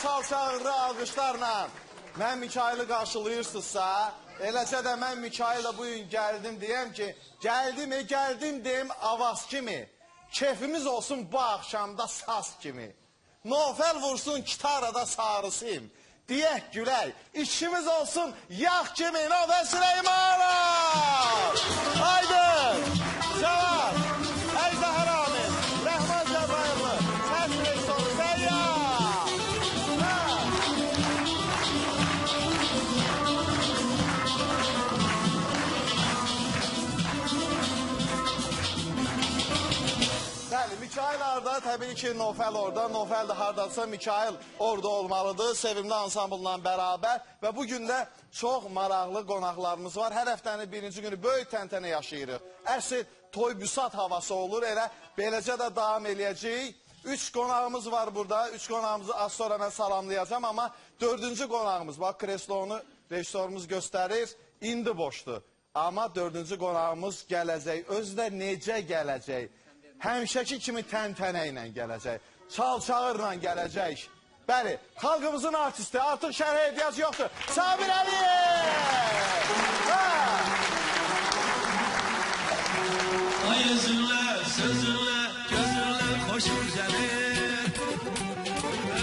Çal-çağırlı alqışlarla mən Mikail'i qarşılayırsınızsa, eləcə də mən Mikail'la bugün gəldim deyəm ki, gəldim deyim avaz kimi, keyfimiz olsun bu axşamda saz kimi, Nofel vursun kitarada sarısıyım, deyək gülək, işimiz olsun yağ kimi, Nofel Süleymanov! Haydi! Cavab! Əjdəhər Amin! Rəhman Cəbrayıllı! Səs rejissoru Səyyar! Mikail harada? Təbii ki, Nofel orada. Nofel de hardadsa Mikail orada olmalıdır. Sevimli ansamblla bərabər. Və bugün də çox maraqlı qonaqlarımız var. Hər həftənin birinci günü böyük təntənə yaşayırıq. Əsl toy-büsat havası olur. Elə beləcə də davam eləyəcəyik. 3 qonağımız var burada. 3 qonağımızı az sonra mən salamlayacağım. Amma 4-cü qonağımız, bax kreslonu rejissorumuz göstərir. İndi boşdur. Amma 4-cü qonağımız gələcək. Özü də necə gələcək? Həmişəki kimi təntənə ilə gələcək. Çal-çağırla gələcək. Bəli, xalqımızın artisti, artıq şərhə ehtiyac yoxdur. Sabir Əliyev! Ay özünlə, sözünlə, gözünlə xoşum gəlir.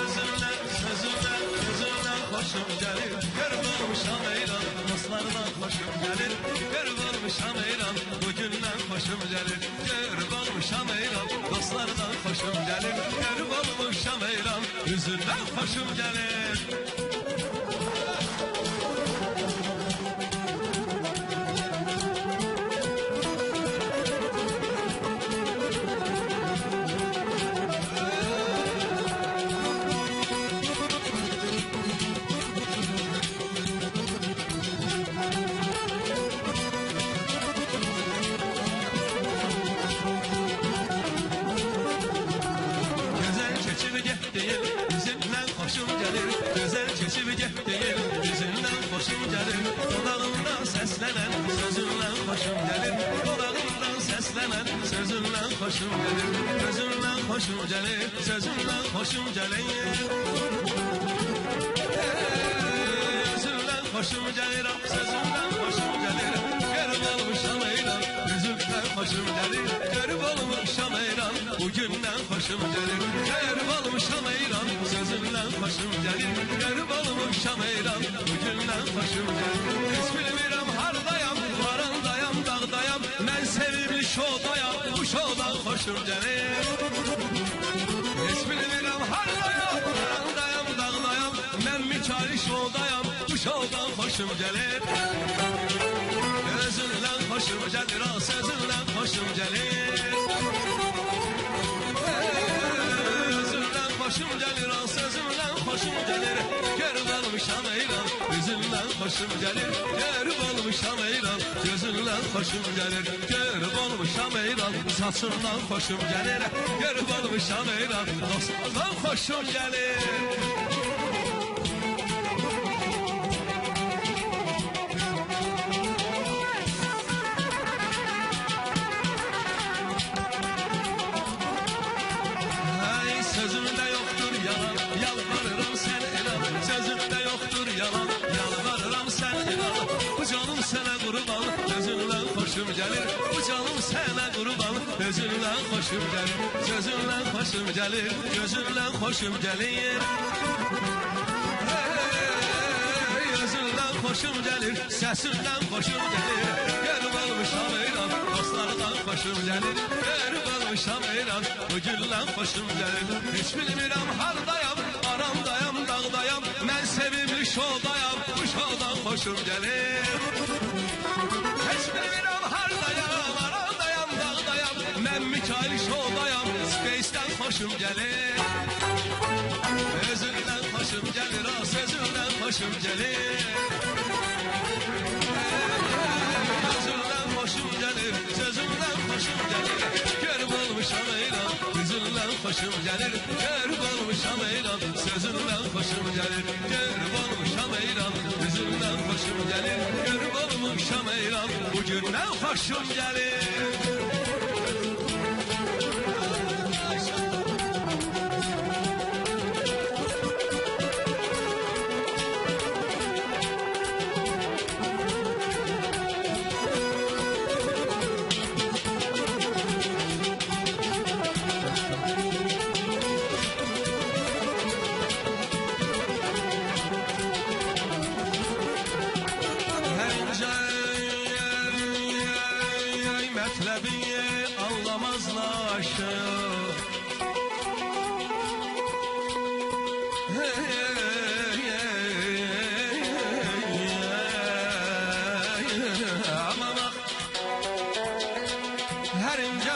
Özünlə, sözünlə, gözünlə xoşum gəlir. Görüb olmuşam eyran, dostlardan xoşum gəlir. Görüb olmuşam eyran, bugündən xoşum gəlir. Görüb olmuşam eyran, dostlardan xoşum gəlir. Görüb olmuşam eyran, üzündən xoşum gəlir. Güzel keçib getdiyim, yüzündən xoşum gəlir. Qolağımdan səslənən, sözündən xoşum gəlir. Qolağımdan səslənən, sözündən xoşum gəlir. Sözündən xoşum gəlir, sözündən xoşum gəlir. Sözündən xoşum gəlir, sözündən xoşum gəlir. Görüb olmuşam eyran, yüzündən xoşum gəlir. Görüb olmuşam eyran, bugündən xoşum gəlir. Görüb olmuşam eyran, sözündən xoşum gəlir. Görüb olmuşam eyran, bugündən xoşum gəlir. Heç bilmirəm hardayam, varandayam, dağdayam. Mən sevimli şodayam, bu şodan xoşum gəlir. Heç bilmirəm hardayam, varandayam, dağdayam. Mən Mikail şodayam, bu şodan xoşum gəlir. Gözündən xoşum gəlir, sözündən xoşum gəlir. Gözündən xoşum gəlir, sözündən xoşum gəlir. Görüb olmuşam eyran, üzündən xoşum gəlir. Görüb olmuşam eyran, gözündən xoşum gəlir. Görüb olmuşam eyran, saçından xoşum gəlir. Görüb olmuşam eyran, dostlardan xoşum gəlir. Xoşum gəlir, bu canım sənə qurban. Özündən xoşum gəlir, sözündən xoşum gəlir. Gözündən xoşum gəlir. Özündən xoşum gəlir, səsindən xoşum gəlir. Görüb olmuşam eyran, dostlardan xoşum gəlir. Görüb olmuşam almışam eyran Bu gündən xoşum gəlir Heç bilmirəm hardayam Aramdayam, dağdayam Mən sevimli şodayam Bu şodan xoşum gəlir Heç bilmirəm hardayam Aramdayam, dağdayam Mən Mikail şodayam Space'dən xoşum gəlir Özündən xoşum gəlir Sözündən xoşum gəlir Özündən xoşum gəlir Sözündən xoşum gəlir Görüb olmuşam eyran Üzündən xoşum gəlir Görüb olmuşam eyran Sözündən xoşum gəlir Görüb olmuşam eyran Üzündən xoşum gəlir Görüb olmuşam eyran Bugündən xoşum gəlir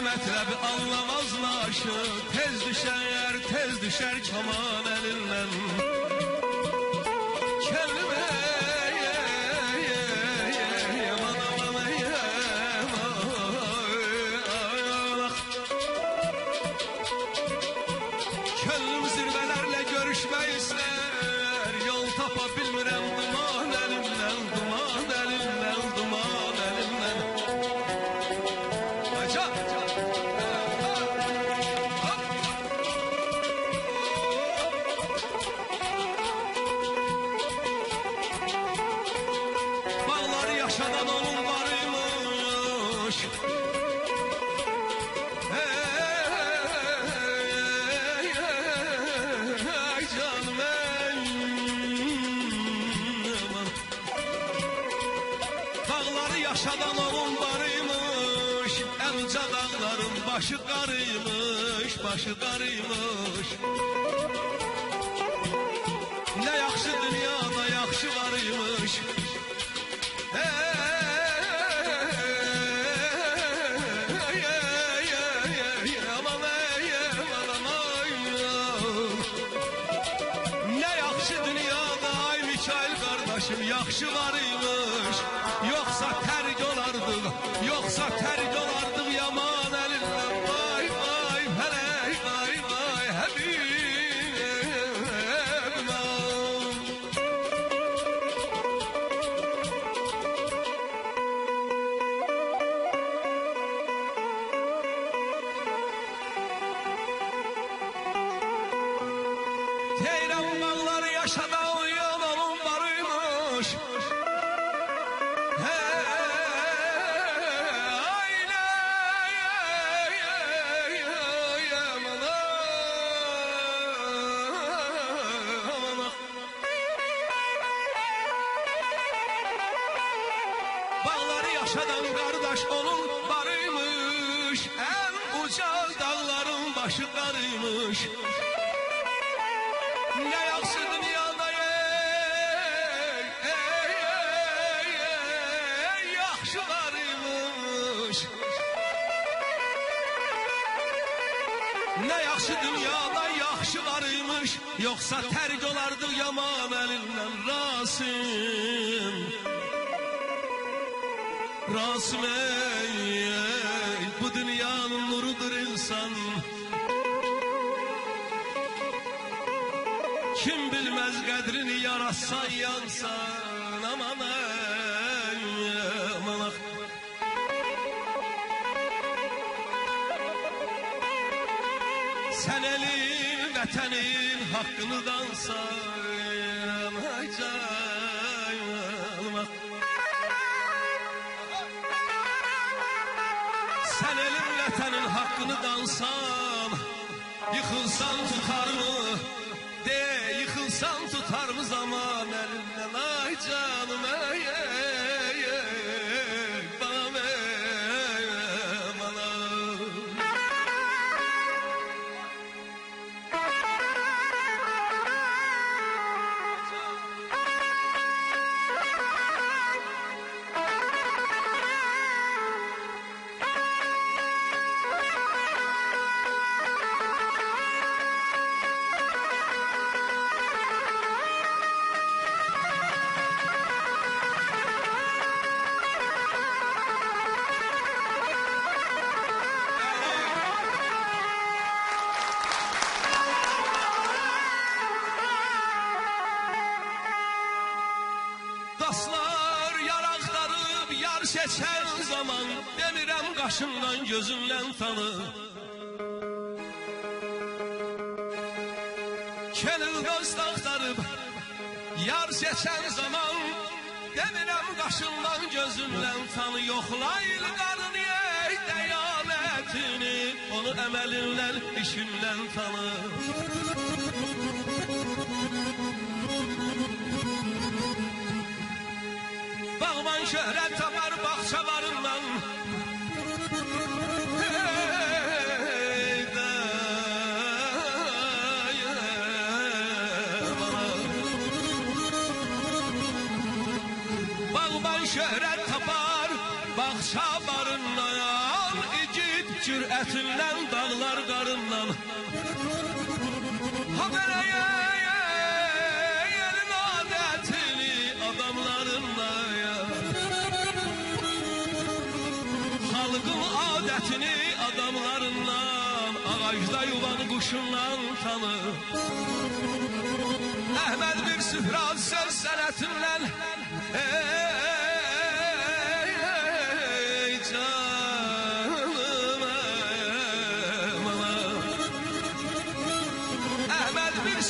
Mətləbi anlamazlaşır Tez düşər kaman əlindən Kəlmə Könlüm zirvələrlə görüşmək istər Yol tapa bilmirəm duman əlimdən Duman əlimdən, duman əlimdən Yaşadan onun varıymış Ey canım ey Dağları yaşadan onun varıymış En uca dağların başı qarıymış Başı qarıymış Ne yaxşı dünyada yaxşı varıymış Yaxşı varıymış Yoxsa tərk olardıq Yoxsa tərk olardıq Yaman əlindən Vay vay fələk Vay vay həbibim Ceyran bağları yaşadan Yaşadan qardaş onun barıymış En uca dağların başı qarıymış Ne yaxşı dünyada yaxşı varıymış Ne yaxşı dünyada yaxşı varıymış Yoxsa tərk olardıq yaman əlindən Rasim Rasim ey, bu dünyanın nurudur insan Kim bilmez qədrini yaratsan yansan Aman ey, aman Sen elin, vətənin haqqını dansan Ay canım Sen elin vətənin haqqını dansan Yıxılsan tutar mı? De yıxılsan tutar mı zaman elinden Ay canım ey ey ey Bana ey bana qaşından gözündən tanı. Könül dost axtarıb yar seçən zaman, demirəm qaşından gözündən tanı. Yoxlayır qarın ey dəyalətini, onu əməlindən işindən tanı. Bağban şöhrət tapar bağçalarından, şöhrət tapar bağça barından, igid cürətindən dağlar qarından. Ha belə yerin adətini adamlarınla, xalqın adətini adamlarından, ağacda yuvanı quşundan tanı. Əhməd bir sühraz söz sənətindən,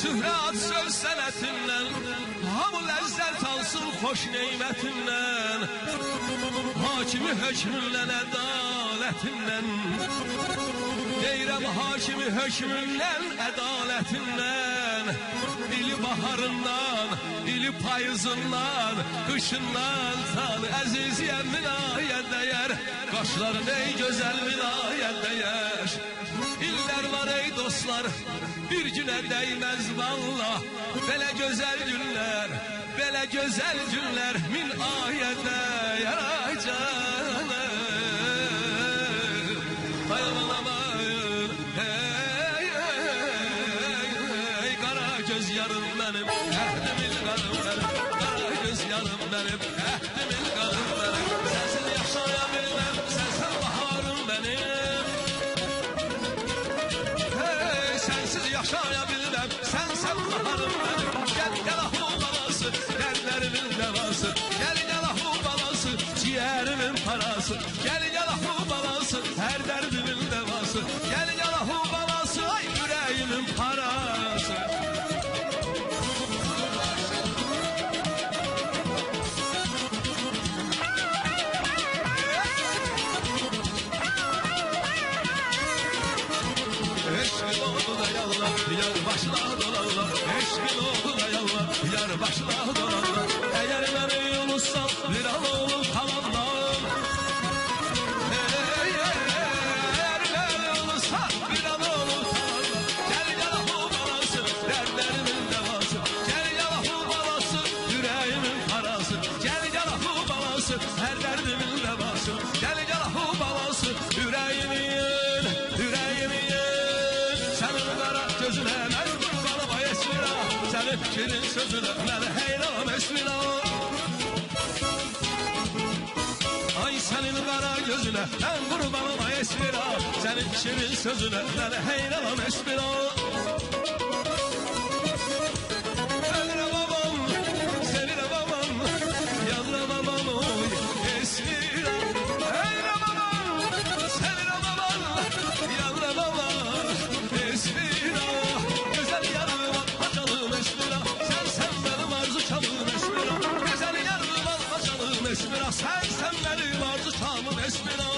Sührat söz sənətindən, hamı ləzzət alsın xoş neymətindən. Hakimi hökmündən, ədalətindən, deyirəm hakimi hökmündən, ədalətindən. İli baharından, ili payızından, qışından tanı. Əziziyəm minayət dəyər, qaşların ey gözəl minayət dəyər. İllər var ey dostlar, bir günə dəyməz valla. Belə gözəl günlər, belə gözəl günlər, min ayədə yarayacaq. Bayılamamayın, ey qara göz yarım mənim, əhdimin qarım mənim. Qara göz yarım mənim, əhdimin qarım mənim. Sənsiz yaşaya bilməm, sənsən baharım mənim. Yaşaya bilmem, sensen baharım benim. Gel gel ahu balası, dertlerimin devası. Gel gel ahu balası, ciğerimin parası. Gel gel ahu balası, her derdimin devası. Gel gel ahu balası, ay yüreğimin parası. Yar başına dolanlar, eşkin oldu da yallar. Yar başına dolanlar, eğer beni unutsan bir an olur kalanlar. Eğer beni unutsan bir an olur kalanlar. Gel gel ahu balası, dertlerimin devası. Gel gel ahu balası, yüreğimin parası. Gel gel ahu balası, her derdimin devası. Gel gel ahu balası, yüreğimin, yüreğimin. Senin kara gözüne ben kurbanım ay esmira. Senin şirin sözüne ben heyran esmira. Ay senin kara gözüne ben kurbanım ay esmira. Senin şirin sözüne ben heyran esmira. Senin babam, senin babam, yazra babam oy esmira. Senin babam, senin babam, yazra babam. Güzel yarım açalım esmira, sen benim arzu çalım esmira. Güzel yarım açalım esmira, sen benim arzu çalım esmira.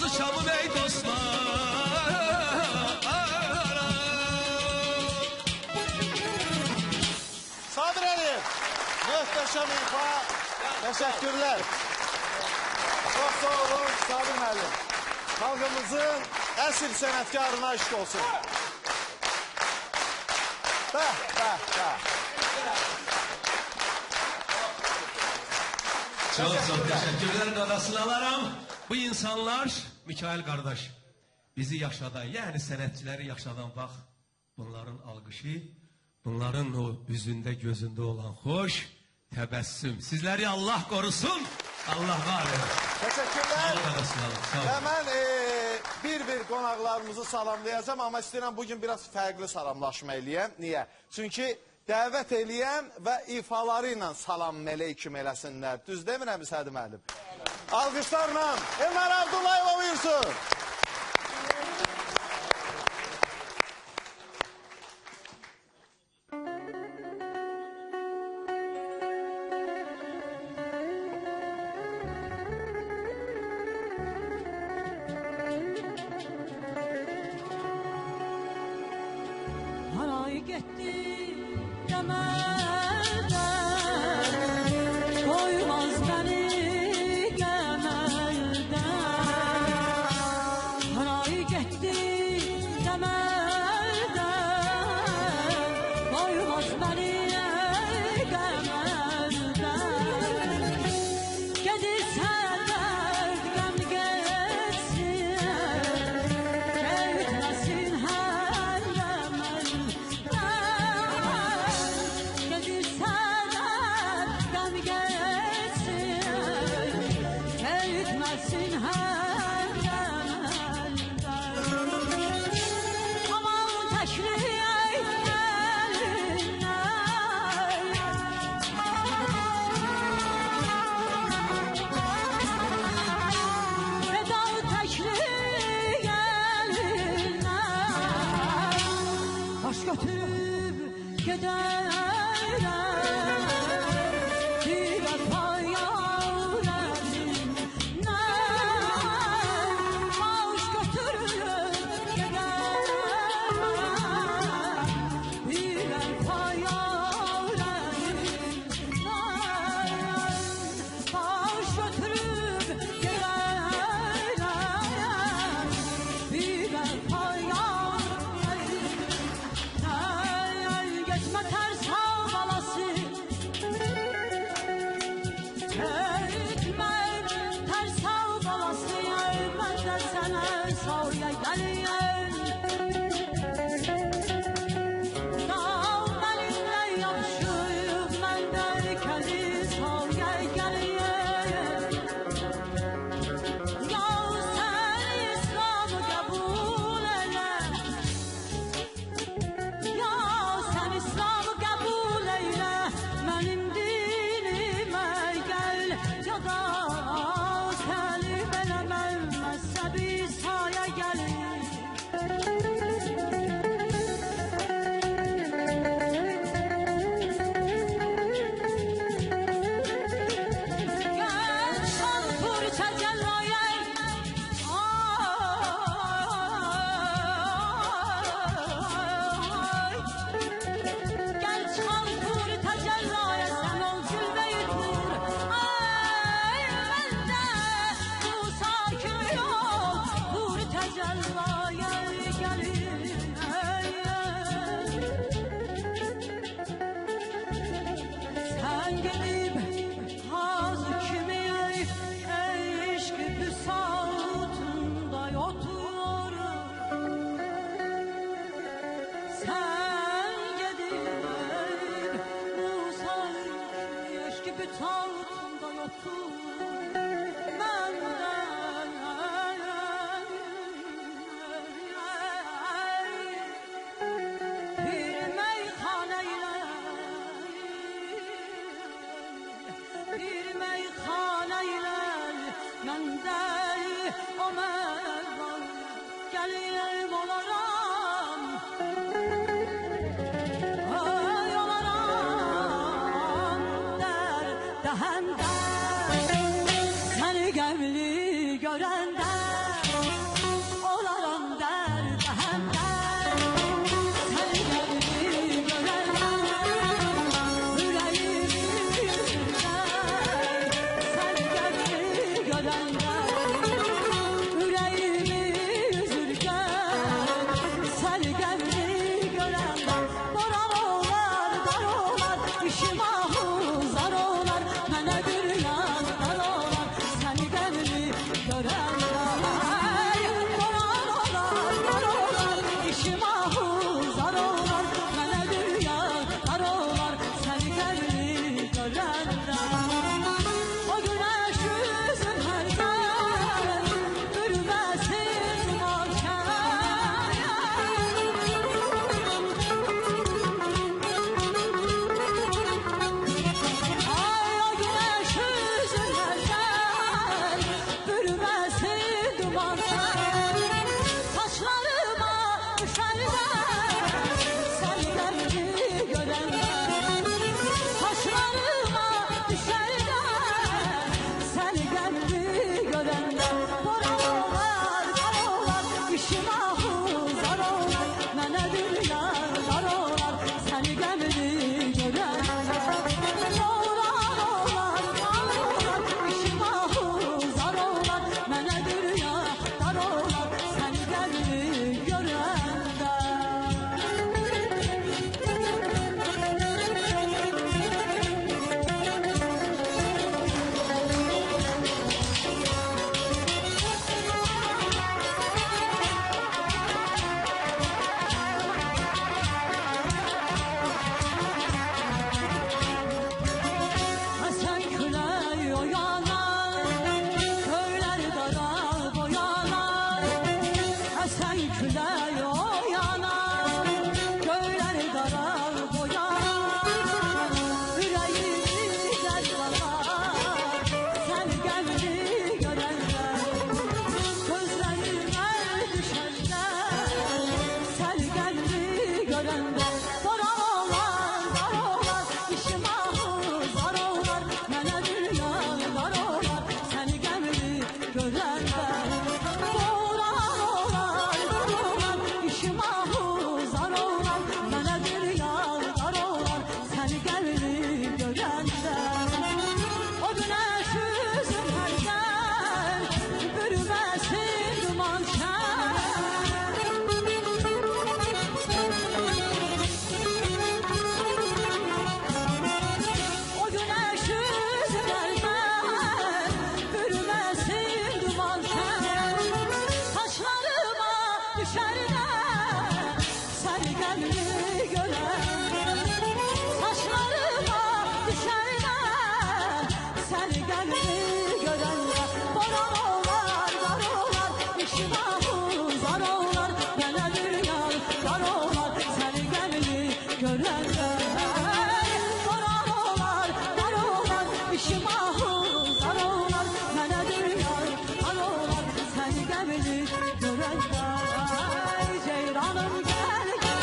sazı çalın ey dostlar. Sabir Əliyev, möhtəşəm ifa, təşəkkürlər. Çox sağ olun Sabir müəllim. Xalqımızın əsl sənətkarına eşq olsun. Bəh, bəh, bəh. Çok çok teşekkürler dadasını alaram. Bu insanlar Mikail kardeş bizi yaşadan yani senetçileri yaşadan bak bunların algışı bunların o yüzünde gözünde olan hoş tebessüm sizleri Allah korusun Allah var ya. Təşəkkürlər. Dadasını alın, sağ olun. Və mən bir qonaqlarımızı salamlayacağım, amma istəyirəm bugün biraz fərqli salamlaşma eləyəm. Niyə? Çünki dəvət eləyəm və ifaları ilə salam meleyküm eləsinlər. Düz demirəm Sədi müəllim? Alqışlarla Elnar Abdullayeva buyursun. Haray getdi demelden, koymaz beni gemelden. Haray getdi demelden, koymaz beni gemelden. Gedirse dert gem geçsin, gevitmesin her yemelden. Gedirse dert gem geçsin, gevitmesin her yemelden. Aman teşrih Vedal teşrih elinden baş götürüp giderler bir payaresinden baş götürüp giderler bir payaresinden baş götürüp giderler bir payaresinden geçme ters havalası gitme ters havalası ben de sana soya geleyim dağ benimle yapışıp ben de kendi soya geleyim ya sen İslam'ı kabul eyle ya sen İslam'ı kabul eyle benim dinime gel ya da seni belemem mezhebi saya gelin Saçlarıma düşerler sen geldi görenden. Saçlarıma düşerler sen geldi görenden. Karalar karalar işim ahı zar olar. Mənə dünyar dar olar sen geldi görenden. Olar olar karalar işim ahı zar olar. Mənə dünyar dar olar sen geldi görenden. Sen küley oyalar, köyler dara boyalar. Sen küley oyalar, köyler dara boyalar. Yüreğimi derdalar, sen geldi görenler. Gözlerime düşenler, sen geldi görenler. Daralar, daralar, işim ahı zar olar. Mənə dünyar dar olar, sen geldi görenler. Daralar, daralar, işim ahı zar olar. Mənə dünyar dar olar, sen geldi görenler. O güneş yüzüm her yer, bürümesin duman O güneş yüzüm her yer, bürümesin duman Saçlarıma düşerler, sen geldi gören. Saçlarıma düşerler, sen geldi görenler. Baran olar, dar olar, işim ahı zar olar. Mənə dünyar dar olar, sen geldi görenler. Baran olar, dar olar, işim ahı zar olar. Mənə dünyar dar olar, sen geldi görenler. Ceyranım gel gel,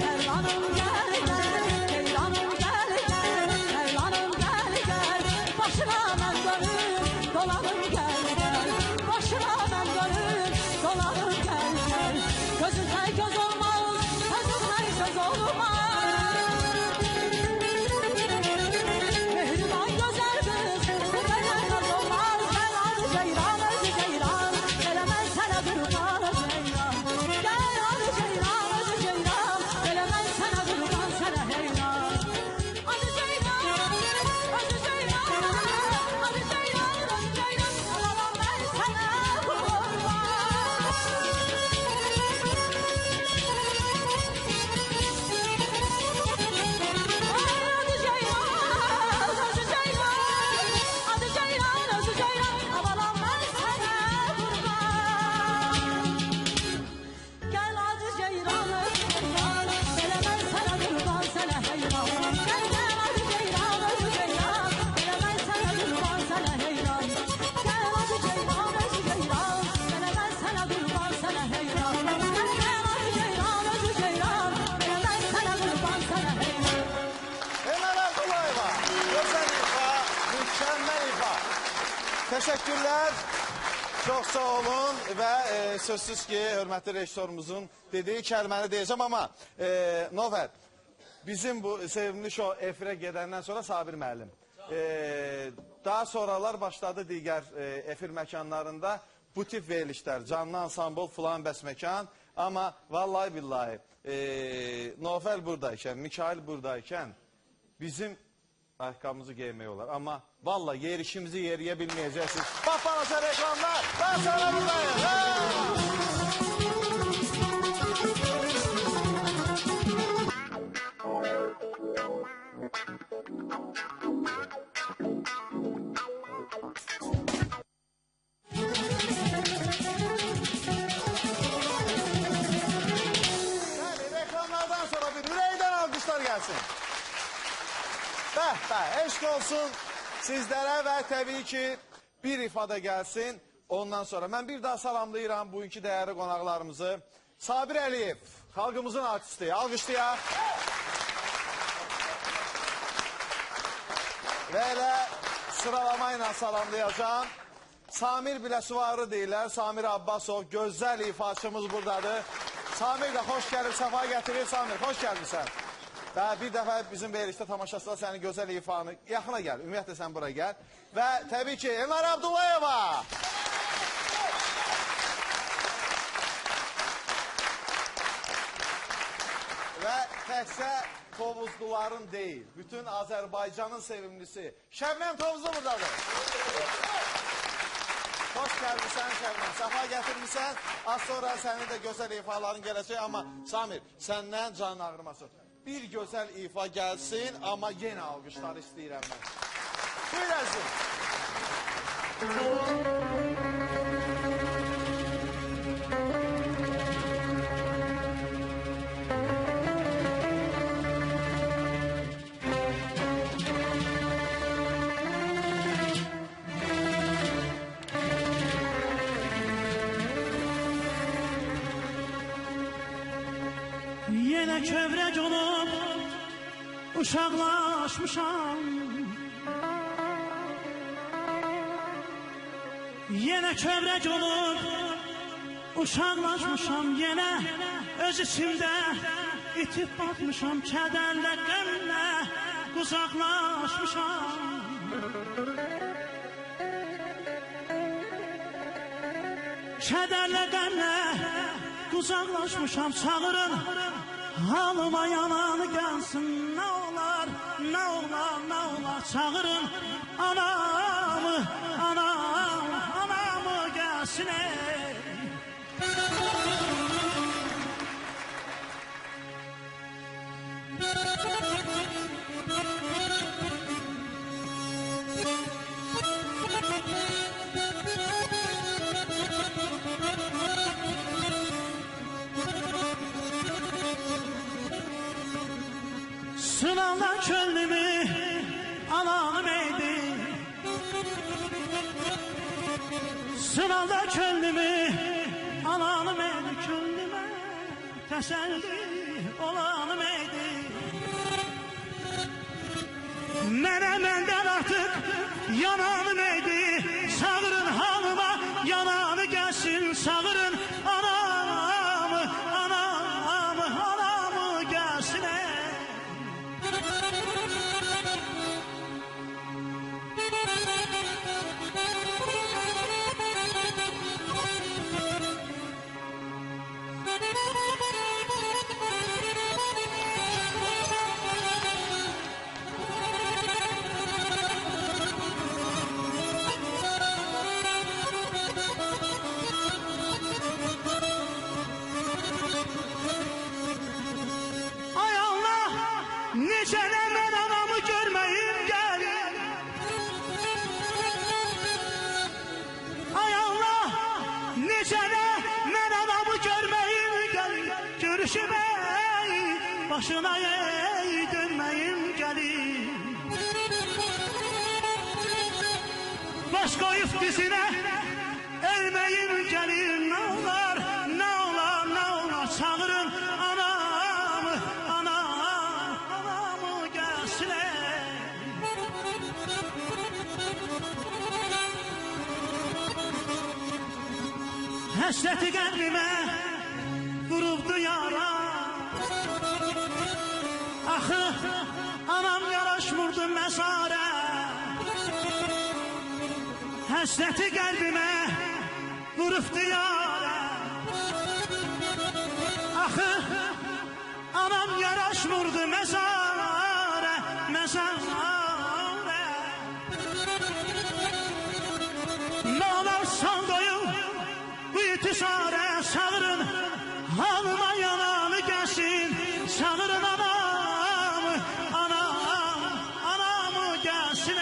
Ceyranım gel gel, Ceyranım gel gel, Ceyranım gel gel. Başına ben dönüp dolanım gel gel, başına ben dönüp dolanım gel gel. Gözüne göz olmaz, gözüne söz olmaz. Mehriban güzel kız, bu kadar naz olmaz. Gel hadi Ceyran, hadi Ceyran, gelemez sana kurban Ceyran. Gel hadi Ceyran, hadi Ceyran, gelemez sana kurban sana heyran. Hadi Ceyran, hadi Ceyran, hadi Ceyran, hadi Ceyran, alamam ben sana kurban. Hadi Ceyran, hadi Ceyran, hadi Ceyran, hadi Ceyran, alamam ben sana kurban. Gel hadi Ceyran, hadi Ceyran, gelemez sana kurban sana heyran. Gel gel hadi Ceyran, hadi Ceyran, gelemez sana kurban sana heyran. Gel hadi Ceyran, hadi Ceyran, gelemez sana kurban sana heyran. Gel gel hadi Ceyran, hadi Ceyran, gelemez sana kurban sana heyran. Emel Abdullayeva, özel ifa, mükemmel ifa. Teşekkürler. Çok sağ olun ve sözsüz ki hürmetli rejissorumuzun dediği kəlməni diyeceğim ama Nofer, bizim bu sevimli show efirə gedəndən sonra Sabir müəllim. Daha sonralar başladı diğer efir məkanlarında bu tip verilişler, canlı ansambl filan bəs məkan. Ama vallahi billahi Nofer buradayken, Mikail buradayken bizim ayakkabımızı giymeyi olar. Ama vallahi yerişimizi yeriyebilmeyeceksiniz. Bak bana sen reklamlar, ben sana buradayım. Gelsin. Eşk olsun sizlere ve tabii ki bir ifade gelsin. Ondan sonra mən bir daha salamlayıram bugünkü dəyərli qonaqlarımızı. Sabir Əliyev, xalqımızın artisti, alqışlayaq. Və elə sıralama ilə salamlayacağım. Samir Biləsuvarı deyirlər, Samir Abbasov, gözəl ifaçımız buradadır. Samir də xoş gəlib, səfa gətirir. Samir, xoş gəlmişsən. Və bir dəfə bizim verilişdə tamaşasında sənin gözəl ifanı yaxına gəl, ümumiyyətlə sən bura gəl. Və təbii ki, Elnar Abdullayeva. Və təkcə Tovuzluların deyil, bütün Azərbaycanın sevimlisi Şəbnəm Tovuzlu buradadır. Xoş gəlmişsən Şəbnəm, səfa gətirmişsən. Az sonra sənin də gözəl ifaların gələcək, amma Samir, səndən canın ağrımasın. Bir gözəl ifa gəlsin, amma yenə alqışlar istəyirəm mən. Buyur əzim. Yenə kövrək olub uşaqlaşmışam. Yenə kövrək olub uşaqlaşmışam. Yenə öz içimdə itib batmışam. Kədərlə, qəmlə uzaqlaşmışam. Kədərlə, qəmlə uzaqlaşmışam. Çağırın halıma yananı gəlsin. Nə olar, nə olar, nə olar. Çağırın anamı, anamı gəlsin. Sınavdan könlümü alanım eydi. Sınavda könlümü alanım eydi. Könlüme təsəlli olanım eydi. Mənə məndən artıq yananım eydi. Çağırın halıma yananı gəlsin. Çağırın anamı, anamı gəlsin. Necələ mən anamı görməyim gəlir. Ay Allah, necələ mən anamı görməyim gəlir. Görüşmək, başına dönməyim gəlir. Baş qoyub dizinə ölməyim gəlir. Nə olar, nə olar, nə olar. Çağırın anamı, anamı gəlsin. Həsrəti qəlbimə vurubdu yara. Axı anam yaraşmırdı məzara. Həsrəti qəlbimə vurubdu yara. Axı anam yaraşmırdı məzara, məzara. Nə olarsan doyum bu itisarə. Çağırın halıma yananı gəlsin. Çağırın anamı, anamı gəlsin.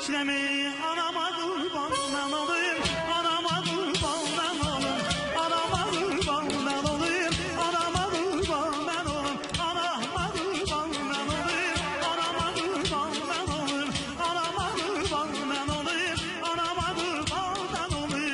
işlemeyi anama kurban ben olayım. Anama kurban ben olayım. Anama kurban ben olayım. Anama kurban ben olayım. Anama kurban ben olayım. Anama kurban ben olayım. Anama kurban ben olayım. Anama kurban ben olayım.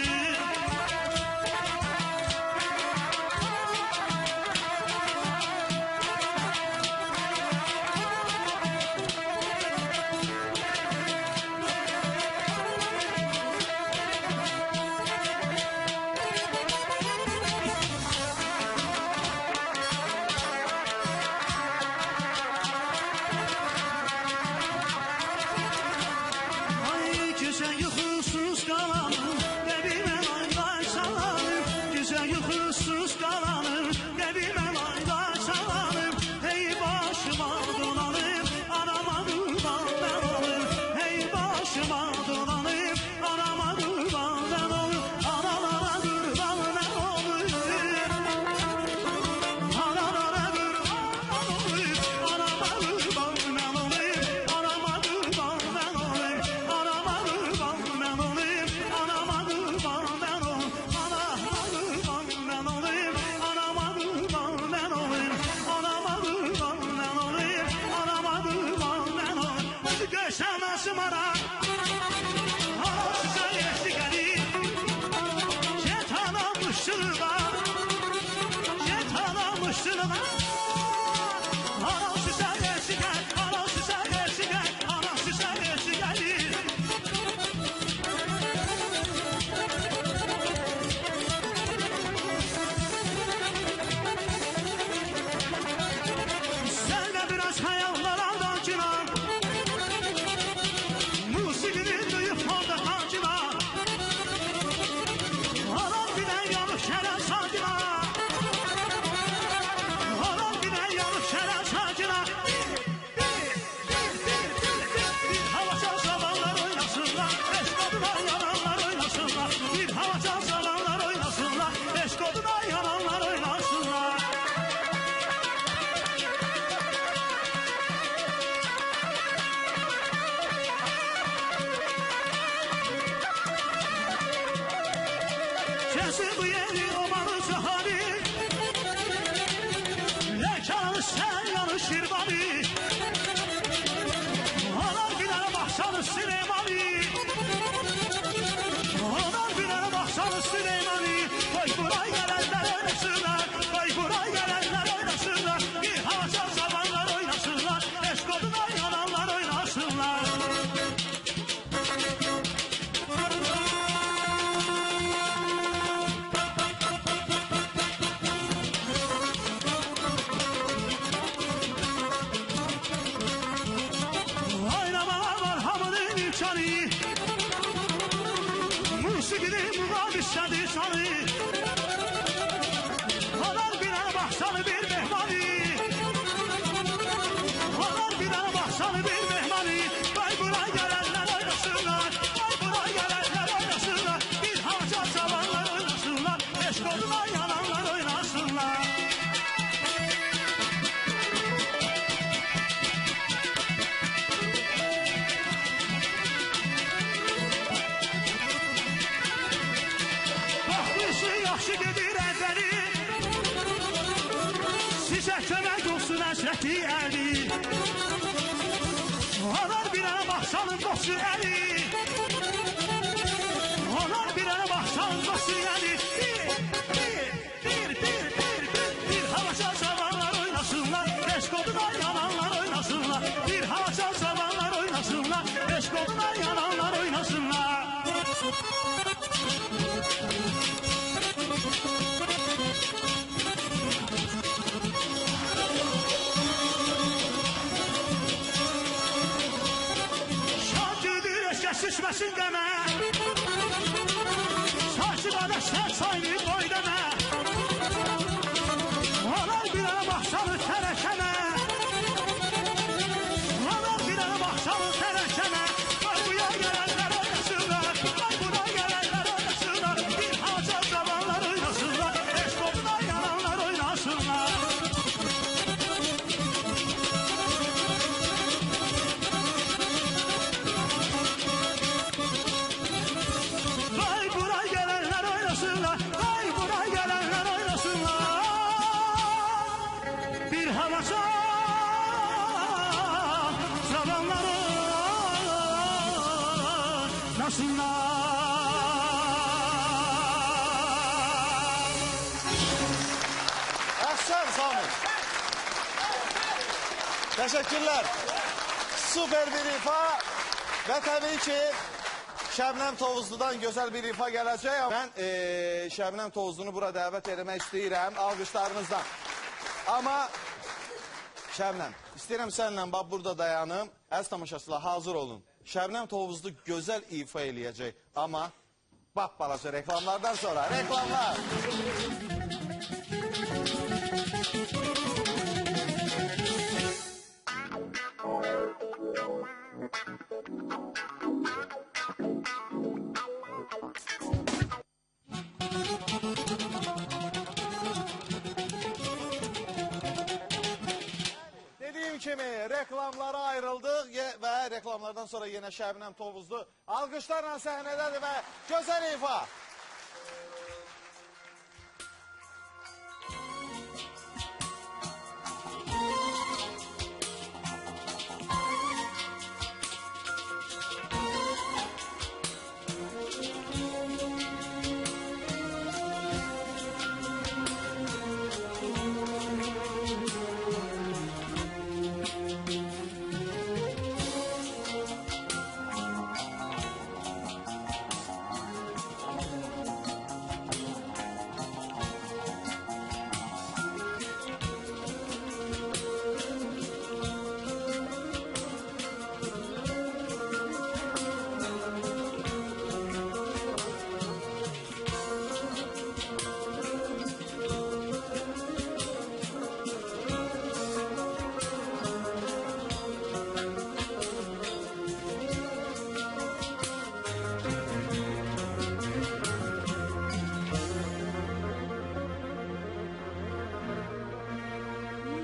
Ay güzel yuxusuz qalanım, qəbimə layla çalanım. Güzel yuxusuz qalanım, qəbimə layla çalanım. Hey başıma dolanım, anama kurban ben olayım. Hey başıma dolanım, anama kurban ben olayım. Analara kurban ben olayım. Analara kurban olayım. Anama kurban ben olayım. Anama kurban ben olayım. Anama kurban ben olayım. Anama kurban ben olayım. Anama kurban ben olayım. Anama kurban ben olayım. Anama kurban ben olayım. Anama kurban ben olayım. Bizi göstermesin bana. Anası sayesi gelir. Şeytana müştürüba. Şeytana müştürüba. Anası sayesi gel. Anası sayesi gel. Anası sayesi gelir. Selve biraz hayallar aldancına. Musikini duyup orada kancına. Anam bile yanıp şeren sancına. Anam bile yanıp şeren sancına. Bir hava çalsalanlar oynasınlar. Eşkoduna yananlar oynasınlar. Bir hava çalsalanlar oynasınlar. Eşkoduna yananlar oynasınlar. Kesin bu yeri omanın zahari. Lekanı sen yanışır bari. Anar bilene baksanı Süleymani. Anar bilene baksanı Süleymani. Koy buraya gelenler oynasınlar. Koy buraya gelenler oynasınlar. Bir hava çalsalanlar oynasınlar. Eşkoduna yananlar oynasınlar. Oynamalar var hamının imkanı. Musikini muhabissedi sanı. Anar birine baksanı bir mehmani. Anar birine baksanı bir mehmani. Vay buraya gelenler oynasınlar. Vay buraya gelenler oynasınlar. Bir hava çalsalanlar oynasınlar. Eşkoduna yananlar oynasınlar. Bax bu işi yaxşı gedir əzəli. Sizə kömək olsun əsrəti əli. Anar bir yana baxsanın dostu əli. Anar bir yana baxsanın dostu əli. Bir hava çalsalanlar oynasınlar. Eşkoduna yananlar oynasınlar. Bir hava çalsalanlar oynasınlar. Eşkoduna yananlar oynasınlar. Şarkıdır eşkəs düşməsin demə. Saçı qardaşlar sayını boy demə. Anar bir yana baxsanı tərəkəmə. Anar bir yana baxsanı tərəkəmə. Ay buya gələnlər oynasınlar. Ay buna gələnlər oynasınlar. Bir haca zamanlar oynasınlar. Eşkoduna yananlar oynasınlar. Əhsən Sami. Təşəkkürlər. Süper bir ifa və təbii ki Şəbnəm Tovuzludan gözəl bir ifa gələcək. Mən Şəbnəm Tovuzlunu bura dəvət etmək istəyirəm alqışlarınızdan. Amma Şəbnəm, istəyirəm səninlə bax burada dayanım. Əziz tamaşaçılar hazır olun. Şəbnəm Tovuzlu gözəl ifa eləyəcək. Amma bax balaca reklamlardan sonra. Reklamlar. Dediğim kimi reklamlara ayrıldık ve reklamlardan sonra yine Şəbnəm Tovuzlu alkışlarla sahnededir ve güzel ifa.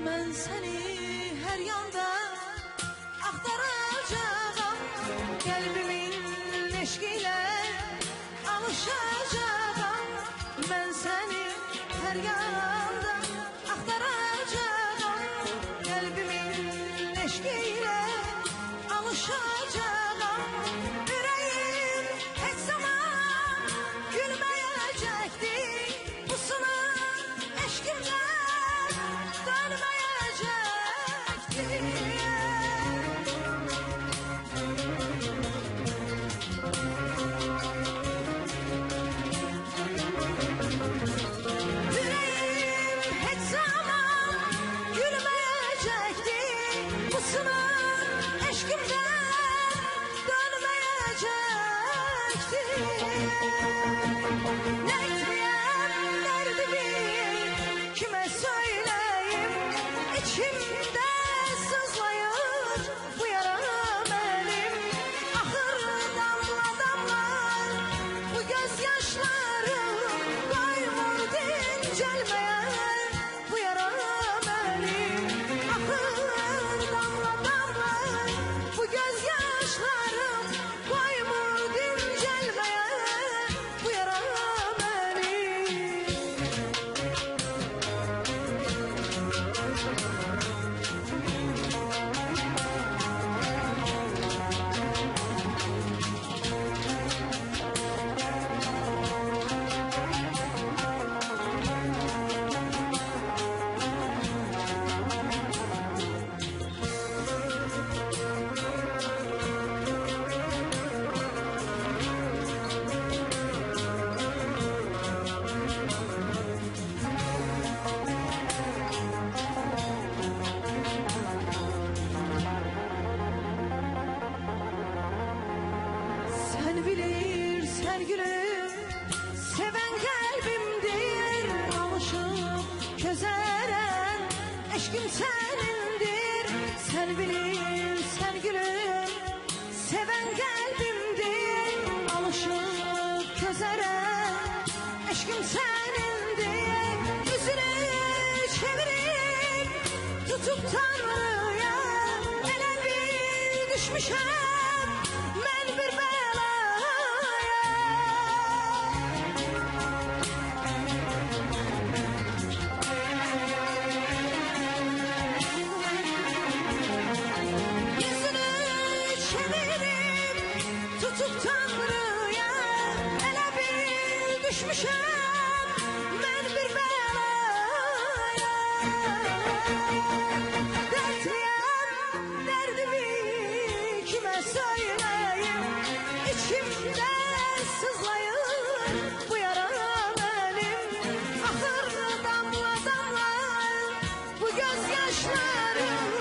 Ben seni her yanda aktaracağım, kalbimin eşkiyle alışacağım. Ben seni her yanda aktaracağım, kalbimin eşkiyle alışacağım. Yüreğim hiç zaman gülmeyecekti, bu sınır eşkimden dönmeyecekti. Yüreğim hiç zaman gülmeyecekti, bu sınır eşkimden dönmeyecekti. Ne etmeyem derdimi kime söyleyeyim, içimde sızlayır bu yara benim. Ahır damla damla bu gözyaşları koymur dincelmeye bu yara benim. Ahır damla damla bu gözyaşlarım koymur dincelmeye bu yara benim. Sen bilirsen gülüm, seven kalbimdir. Alışıp közeren eşkim senindir. Sen bilirsen gülüm, seven kalbimdir. Alışıp közeren eşkim senindir. Yüzünü çevirip tutup Tanrı'ya ele bir düşmüşem ben bir belaya. Yüzünü çevirip tutup Tanrı'ya elə bil düşmüşəm mən bir belaya. Dertliyəm, derdimi kime söyleyeyim, içimde sızlayır bu yara benim. Ahır damla damla bu gözyaşlarım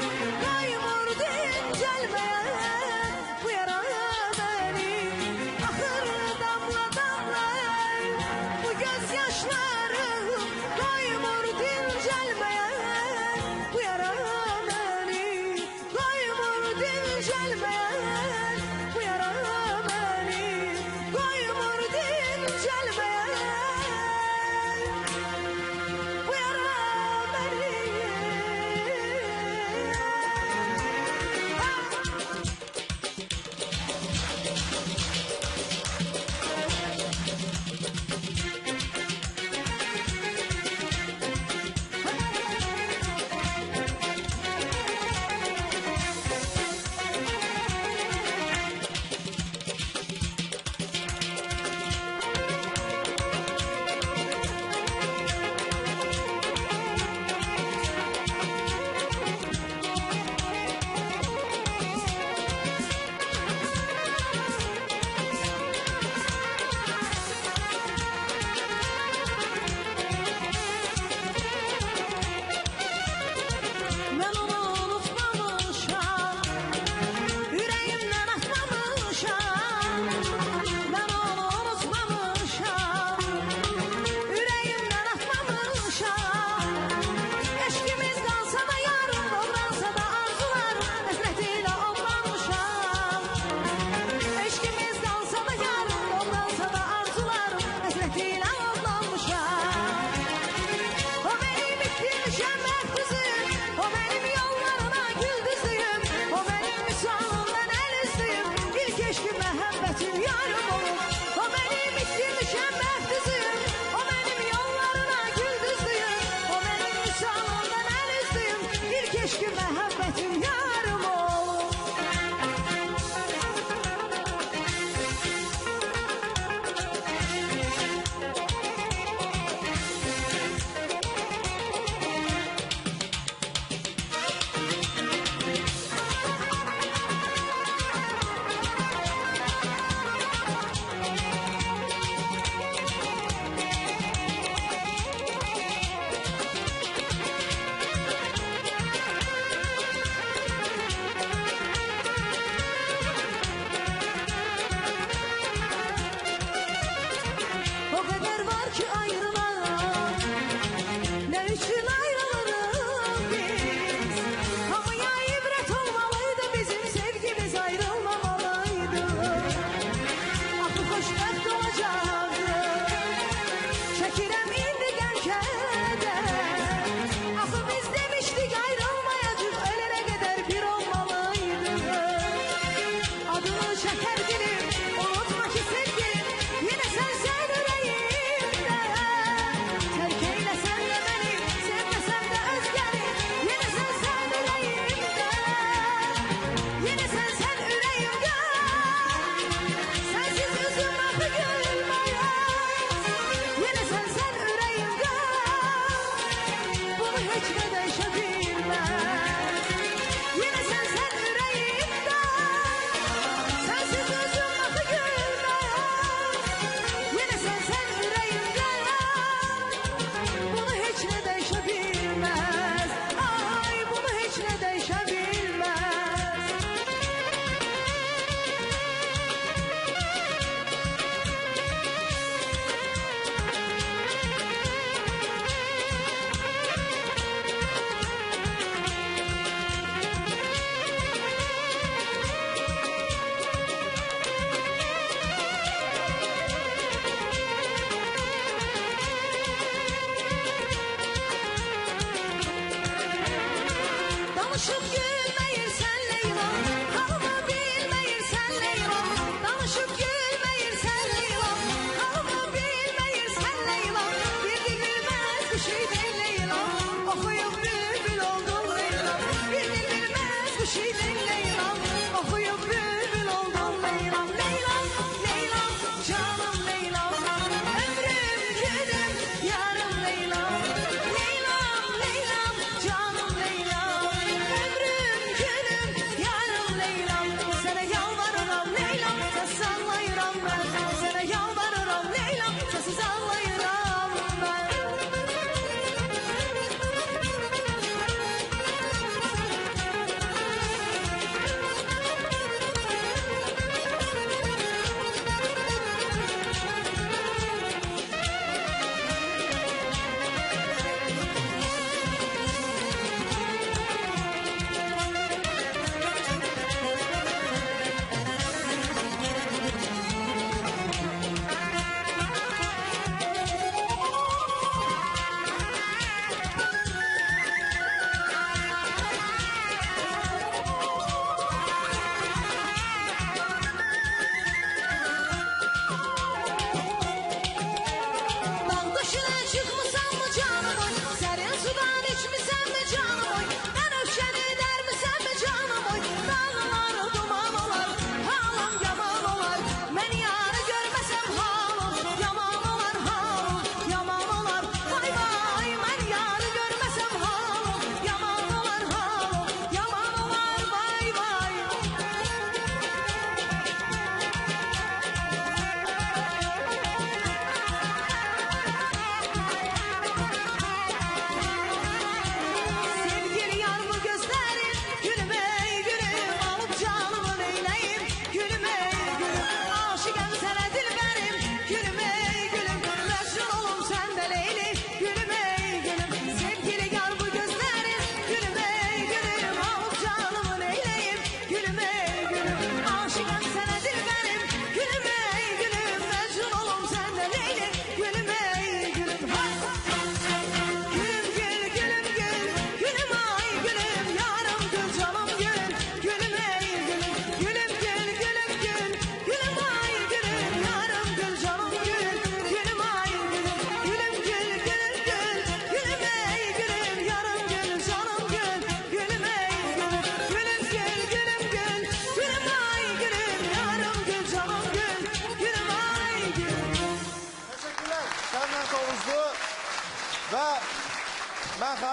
kaymur dincelmeye bu yara benim. Ahır damla damla bu gözyaşlarım kaymur dincelmeye bu yara benim. Kaymur dincelmeye bu yara benim. Kaymur dincelmeye bu yara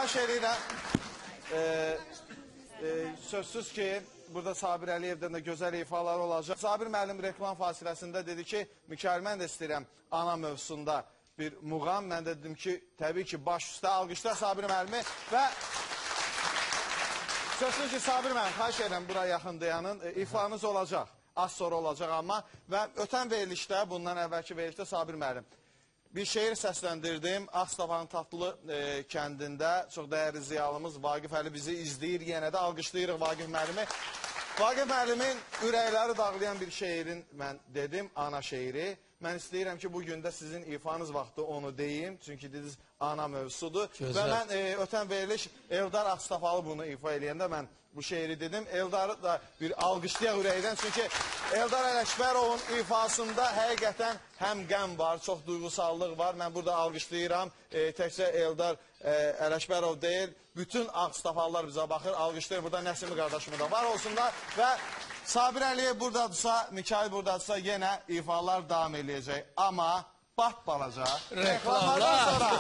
xahiş edirəm. Sözsüz ki, burada Sabir Əliyevdən də gözəl ifaları olacaq. Sabir müəllim reklam fasiləsində dedi ki, Mikail, mən də istəyirəm ana mövzusunda bir muğam. Mən də dedim ki, təbii ki, baş üstə alqışlar Sabir müəllimi və sözsüz ki, Sabir müəllim, xahiş edirəm bura yaxın dayanın. İfaınız olacaq, az sonra olacaq amma və ötən verilişdə, bundan əvvəlki verilişdə Sabir müəllim bir şeir səsləndirdim. Ağstafanın Tatlı kəndində çox dəyərli ziyalımız Vaqif Əli bizi izləyir. Yenə də alqışlayırıq Vaqif müəllimi. Vaqif müəllimin ürəkləri dağlayan bir şeirin mən dedim, ana şeiri. Mən istəyirəm ki, bugün də sizin ifanız vaxtı onu deyim. Çünki dediniz, ana mövzusudur. Və mən ötən veriliş Eldar Ağstafalı bunu ifa eləyəndə mən bu şeiri dedim. Eldarı da bir alqışlayaq ürəkdən. Çünki Eldar Ələkbərovun ifasında həqiqətən həm qəm var, çox duyğusallıq var. Mən burada alqışlayıram. Təkcə Eldar Ələkbərov deyil, bütün Ağstafalılar bizə baxır, alqışlayır. Burada Nəsimi qardaşımı da var olsunlar. Və Sabir Əliyev buradadırsa, Mikail buradadırsa yenə ifalar davam eləyəcək. Amma bat balaca reklamlardan sonra.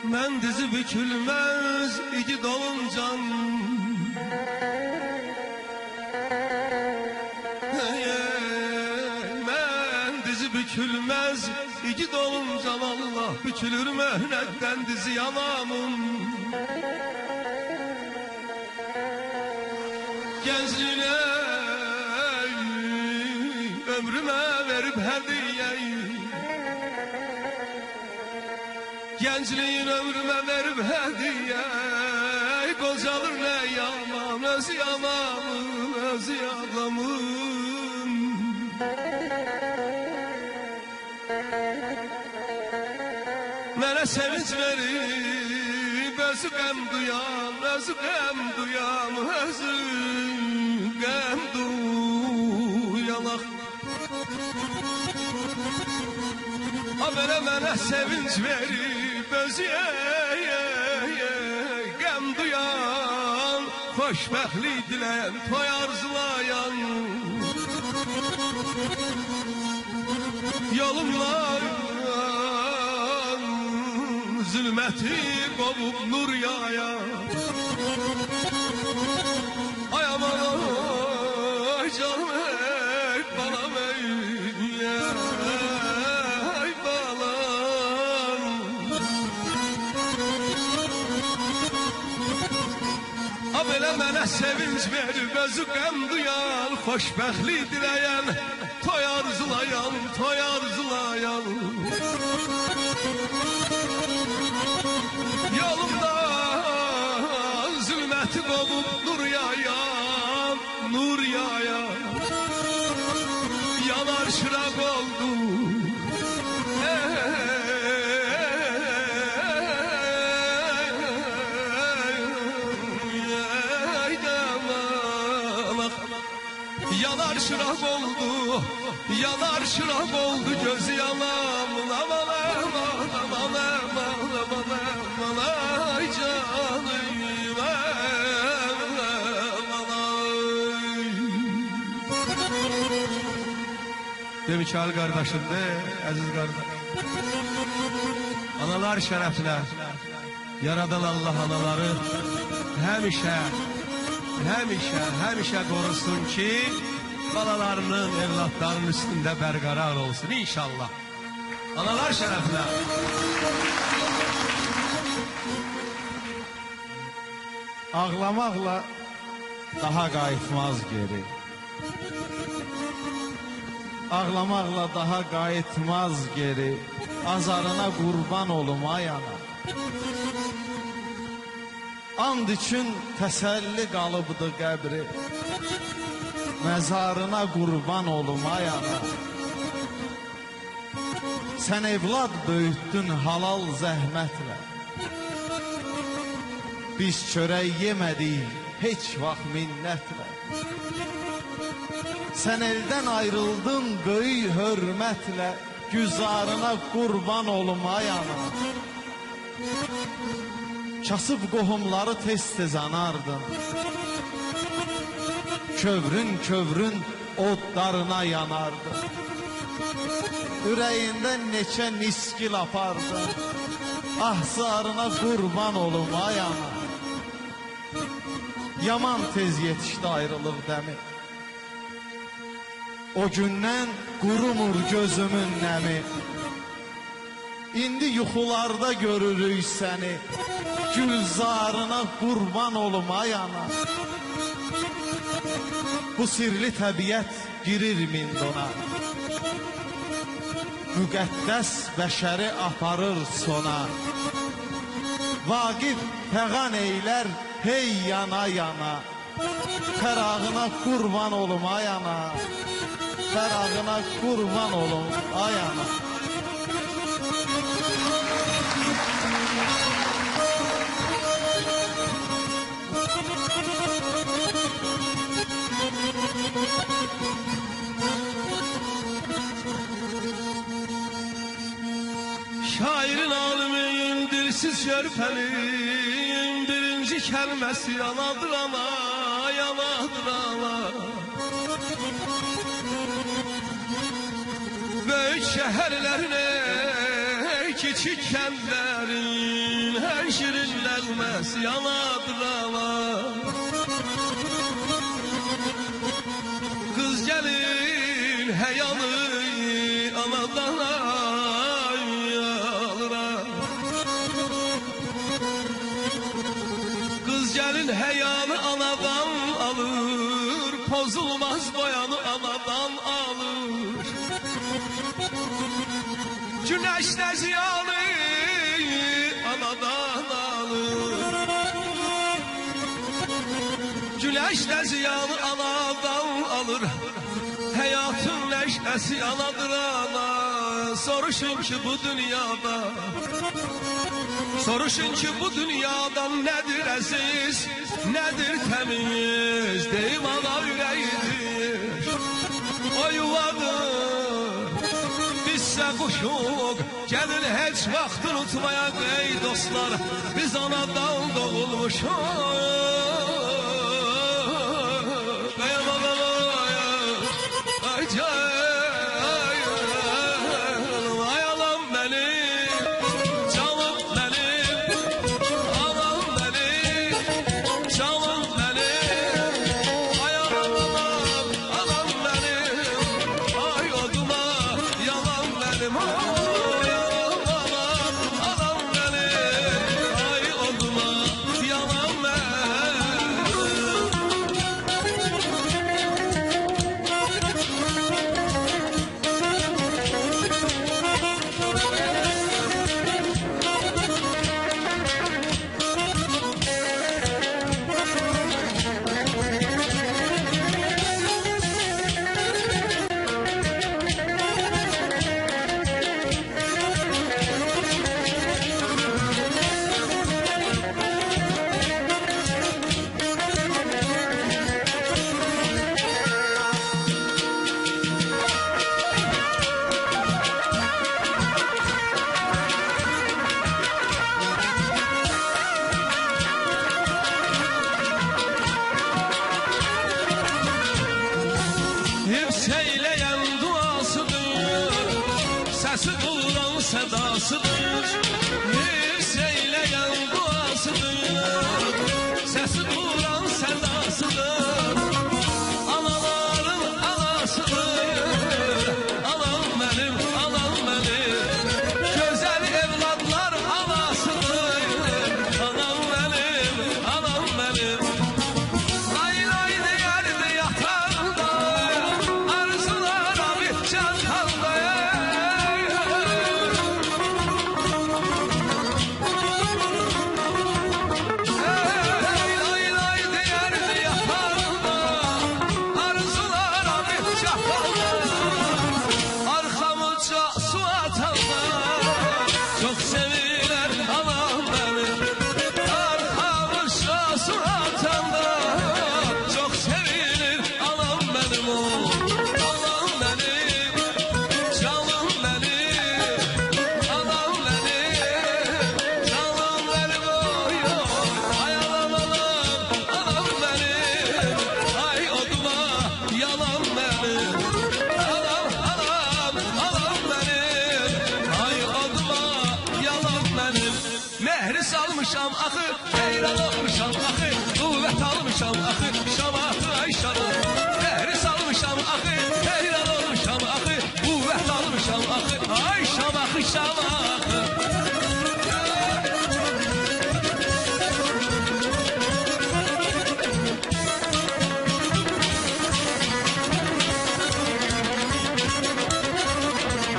Mən dizi bükülməz igid oluncan Mən dizi bükülməz igid oluncan Allah bükülür möhnətdən dizi yanamın Gəncliyinə ömrümə verib hədiyyəyi Gəncliyin ömrümə verib hədiyə Qocalır nə yaman, öz yamanım, öz yalanım Mənə sevinç verib, özü qəm duyam, özü qəm duyam, özü qəm duyamaq Ha mənə sevinç verib, özü qəm duyan Xoşbəxtlik diləyən, toy arzulayan Yolumdan zülməti qovub nur yaya Ay aman ay canım ey balam ey Ay balam Ha belə mənə sevinç verib özü qəm duyan Xoşbəxtlik diləyən toy arzulayan, toy arzulayan Yolumdan zülməti qovub nur yayan, nur yayan Yanar şıraq oldu Yanar şıraq oldu, yanar şıraq oldu gözü yanamın Aman aman aman aman aman aman ay canım aman ay Mikail qardaşım de, əziz qardaş Analar şərəflə Yaradan Allah anaları həmişə həmişə qorusun ki, balalarının, evlatlarının üstündə bərqərar olsun inşallah. Analar şərəflə. Ağlamaqla daha qayıtmaz geri. Ağlamaqla daha qayıtmaz geri. Azarına qurban olum ay ana. And üçün təsəlli qalıbdı qəbri. Məzarına qurban olum ay ana. Sən evlad böyütdün halal zəhmətlə. Biz çörək yemədik heç vaxt minnətlə. Sən eldən ayrıldın böyük hörmətlə. Güzarına qurban olum ay ana. Kasıb qohumları tez-tez anardın. Kövrün odlarına yanardın. Ürəyində neçə niskil apardın. Ahsarına qurban olum ay ana. Yaman tez yetişdi ayrılıq dəmi. O gündən qurumur gözümün nəmi. İndi yuxularda görürük səni. Gülzarına qurban olum ay ana. Bu sirli təbiət girir mindona. Müqəddəs bəşəri aparır sona. Vaqif fəğan eylər hey yana yana. Fərağına qurban olum ay ana. Fərağına qurban olum ay ana. Şairin alimin dilsiz şerfelin birinci kelmesi yanadır ana, yanadır ana. Büyük şehirlerin küçük kentlerin her şirinlenmesi yanadır ana. Kız gelin heyalı anadan gelin heyanı anadan alır, pozulmaz boyanı anadan alır. Güneşte ziyanı anadan alır. Güneşte ziyanı anadan alır. Hayatın neşesi anadır ana. Soruşun ki bu dünyada, soruşun ki bu dünyadan nedir aziz, nedir temiz, deyim ana yüreğidir. O yuvadır, bizse kuşuk, gelin hiç vaxt unutmayak ey dostlar, biz anadan doğulmuşuz. Sesi duyulan sedasıdır, yükseyleyen duasıdır. Sesi duyulan sedasıdır, anaların anasıdır. Anam benim, anam benim, güzel evlatlar anasıdır. Anam benim, anam benim. almışam axı, xeyran olmuşam axı, qüvvət almışam axı, şamaxı ay şamı. Dəris almışam axı, xeyran olmuşam axı, qüvvət almışam axı, ay şamaxı şamaxı.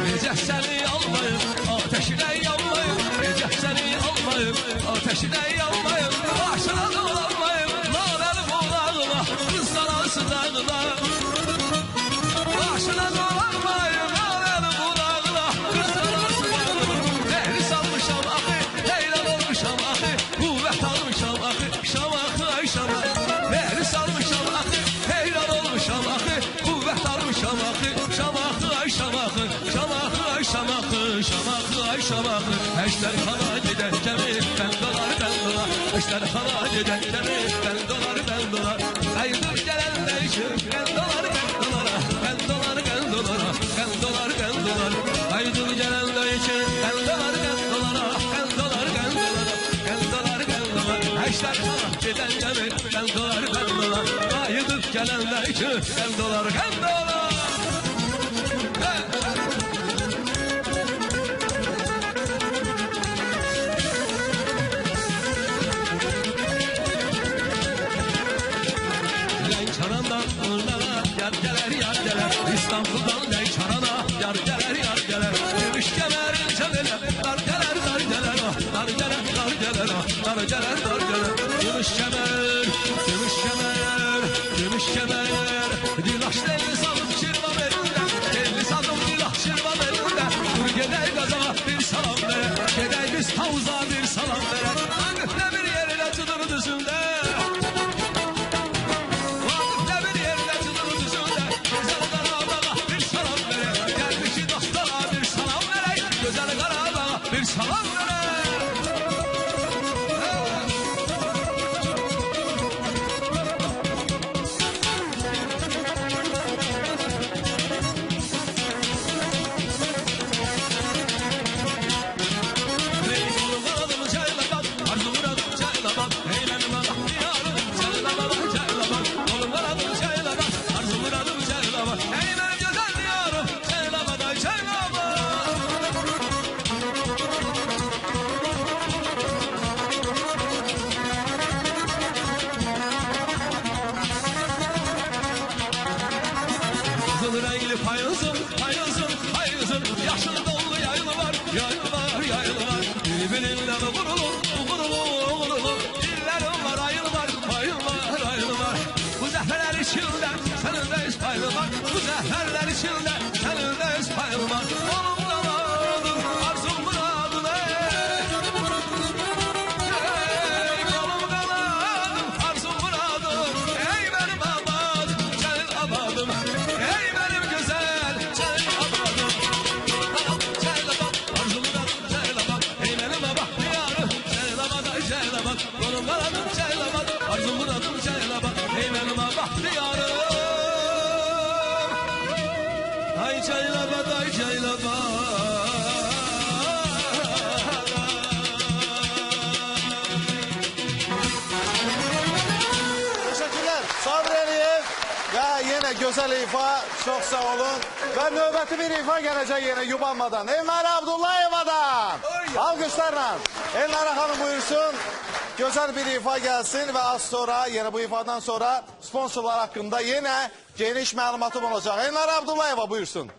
Necə səni almayım, ateşinə yanmayım, necə səni almayım, ateşinə yanmayım, başına dolanmayım, narəli bulağına, qızlar arasındağına. Başına dolanmayım, narəli bulağına, qızlar arasındağına. Dəhris almışam axı, heyran olmuşam axı, qüvvət almışam axı, şamaxı ay şama. Dəhris almışam axı, heyran olmuşam axı, qüvvət almışam axı, şamaxı ay şamaxı, şamaxı ay şamaxı, şamaxı ay şamaxı. Əjdarxana gedək gəmi, bəndolar bəndolar, əjdarxana gedək gəmi, bəndolar bəndolar. Aydır gələndə üçün, bəndolar bəndolara, bəndolar bəndolara, bəndolar bəndolar. Aydır gələndə üçün, bəndolar bəndolara, bəndolar bəndolara, bəndolar bəndolar. Əjdarxana gedək gəmi, bəndolar bəndolar. Aydır gələndə üçün, bəndolar bəndolar. Lənkərandan Urlana yar gələr, yar gələr. İstanbuldan Lənkərana yar gələr, yar gələr. Gümüş kəmərin çəmələ dar gələr, dar gələr. Dar gələr, dar gələr, dar gələr, dar gələr. Gümüş kəmər, gümüş kəmər, gümüş kəmər. Dilaş deli salıb şirvan elində, deli salıb dilaş şirvan elində. Dur gedək qazağa bir salam verək, gedək biz havuza bir salam verək. Anqıflə bir yerlə tutur düzündə. Bir salam verək. Ey oğlum aradım çaylaban, arzum aradım çaylaban, eğlenime bak diyarım çaylaban, çaylaban. Oğlum aradım çaylaban, arzum aradım çaylaban, ey benim güzel diyarım çaylaban, ay çaylaban. Kızıl renkli payızım, payızım, payızım. Yaşlı dolu yaylı var, yaylı var, yaylı var. Birbiriyle vurulur, vurulur, vurulur. Dillerim var, ayıl var, ayıl var, ayıl var. Bu zəhərlər içində sənindeyiz paylı var. Bu zəhərlər içində sənindeyiz paylı var. Oğlum daladım, arzum muradım ey. Ey oğlum daladım, arzum muradım. Ey benim abadım, senin abadım. Ey benim güzel, senin abadım. Çaylaban, arzum muradım çaylaban. Ey benim abah diyarım, çaylaban ay çaylaban. Oğlum daladım çaylaban, arzum muradım çaylaban. Ey benim abah diyarım. Ay çaylaban, ay çaylaban. Teşekkürler. Sabir Əliyev və yenə gözəl ifa. Çox sağ olun. Və növbəti bir ifa gələcək yenə yubanmadan. Elnara Abdullayevadan. Alqışlarla. Elnara xanım buyursun. Gözəl bir ifa gəlsin və az sonra, yenə bu ifadan sonra sponsorlar haqqında yenə geniş məlumatım olacaq. Elnara Abdullayeva buyursun.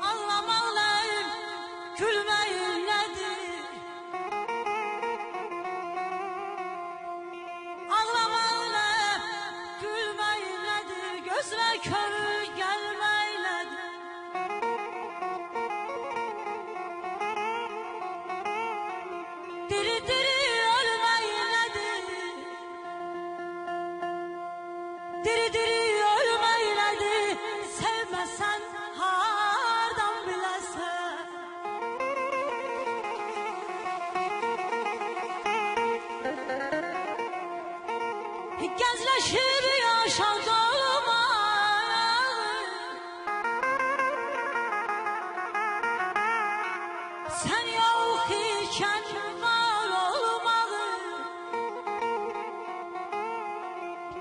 Ağlamalıyım, gülmeyim nedir? Ağlamalıyım, gülmeyim nedir? Gözüme körü gelmeyledir. Diri diri ölmeyim nedir? Diri diri ölmeyim nedir? Sevmesen ha Gəzləşib yaşadığıma Sən yox ikən var olmağı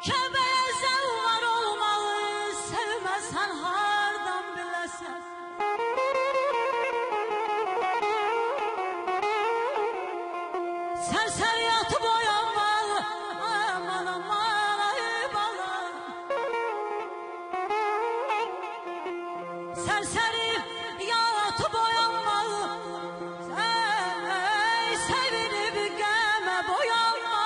Kəbəyə zəv var olmağı Sevməsən hardan biləsən Sərsəriyyatı boyanmağı Aman aman ay bala Sərsəri yatı boyanmağı Sevinib qəmə boyanma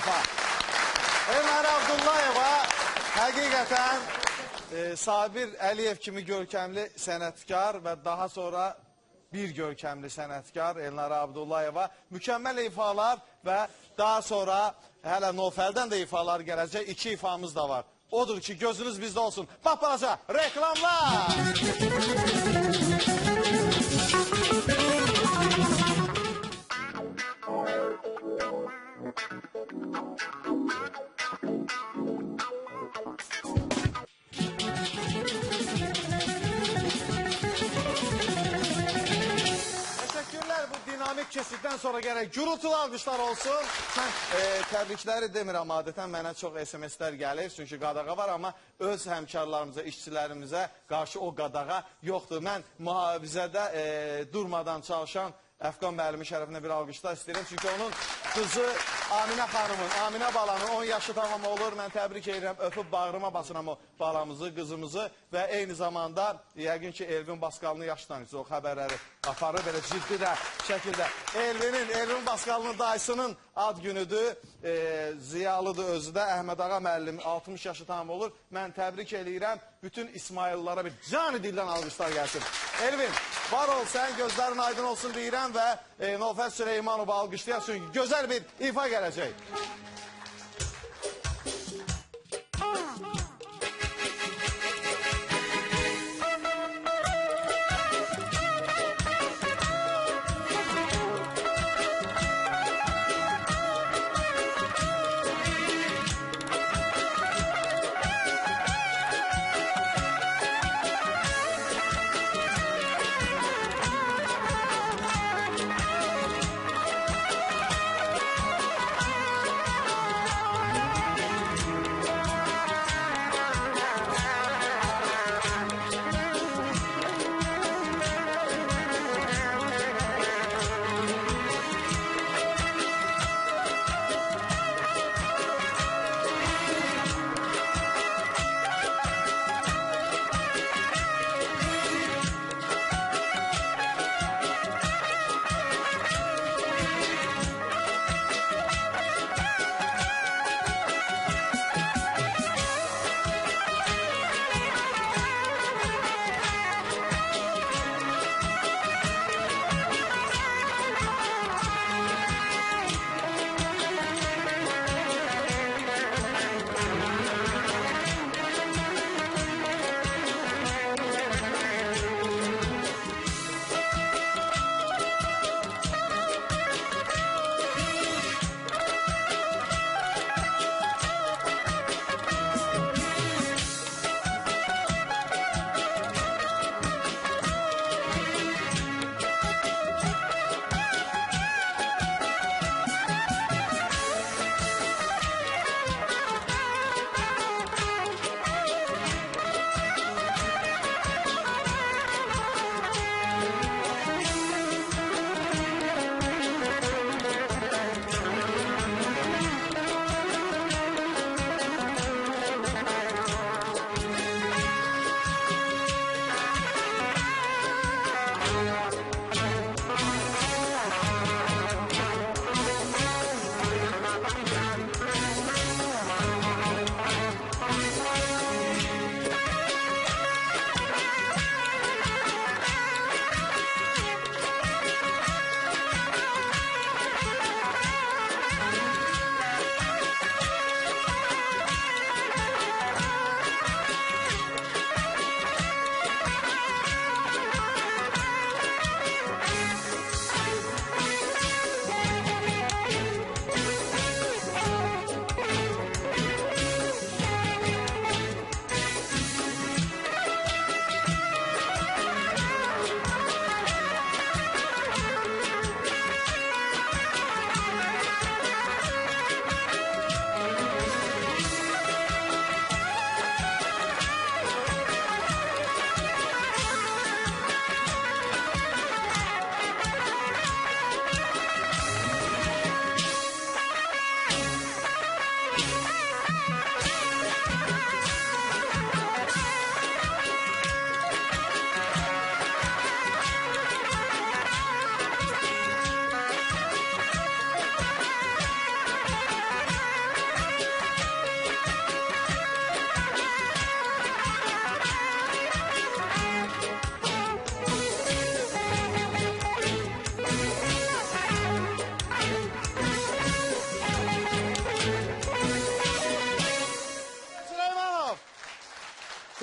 ifa. Elnara Abdullayeva həqiqətən Sabir Əliyev kimi görkəmli sənətkar və daha sonra bir görkəmli sənətkar Elnara Abdullayeva mükəmməl ifalar və daha sonra hələ Nofəldən də ifalar gələcək. 2 ifamız da var. Odur ki, gözünüz bizdə olsun. Bax balaca, reklamlar! Teşekkürler bu dinamik kesikten sonra gerek gürültülü alkışlar olsun. Mən təbrikləri demirəm adətən, mənə çox SMS-lər gəlir, çünki qadağa var, amma öz həmkarlarımıza, işçilərimizə qarşı o qadağa yoxdur. Mən mühafizədə durmadan çalışan Əfqan müəllimi şərəfinə bir alqışlar istəyirəm. Çünki onun qızı Aminə xanımın, Aminə balanın 10 yaşı tamam olur. Mən təbrik edirəm, öpüb bağrıma basıram o balamızı, qızımızı və eyni zamanda yəqin ki, Elvin Baskalını yaxşı tanıyırsınız, o xəbərləri aparır belə ciddi də şəkildə. Elvin Baskalının dayısının ad günüdür, ziyalıdır özü də, Əhməd Ağa müəllim 60 yaşı tamam olur. Mən təbrik edirəm, bütün İsmaillara bir cani dildən alqışlar gəlsin. Elvin, var ol sən, gözlərin aydın olsun deyirəm və Nofəl Süleymanova alqışlayaq, çünki gözəl bir ifa gələcək.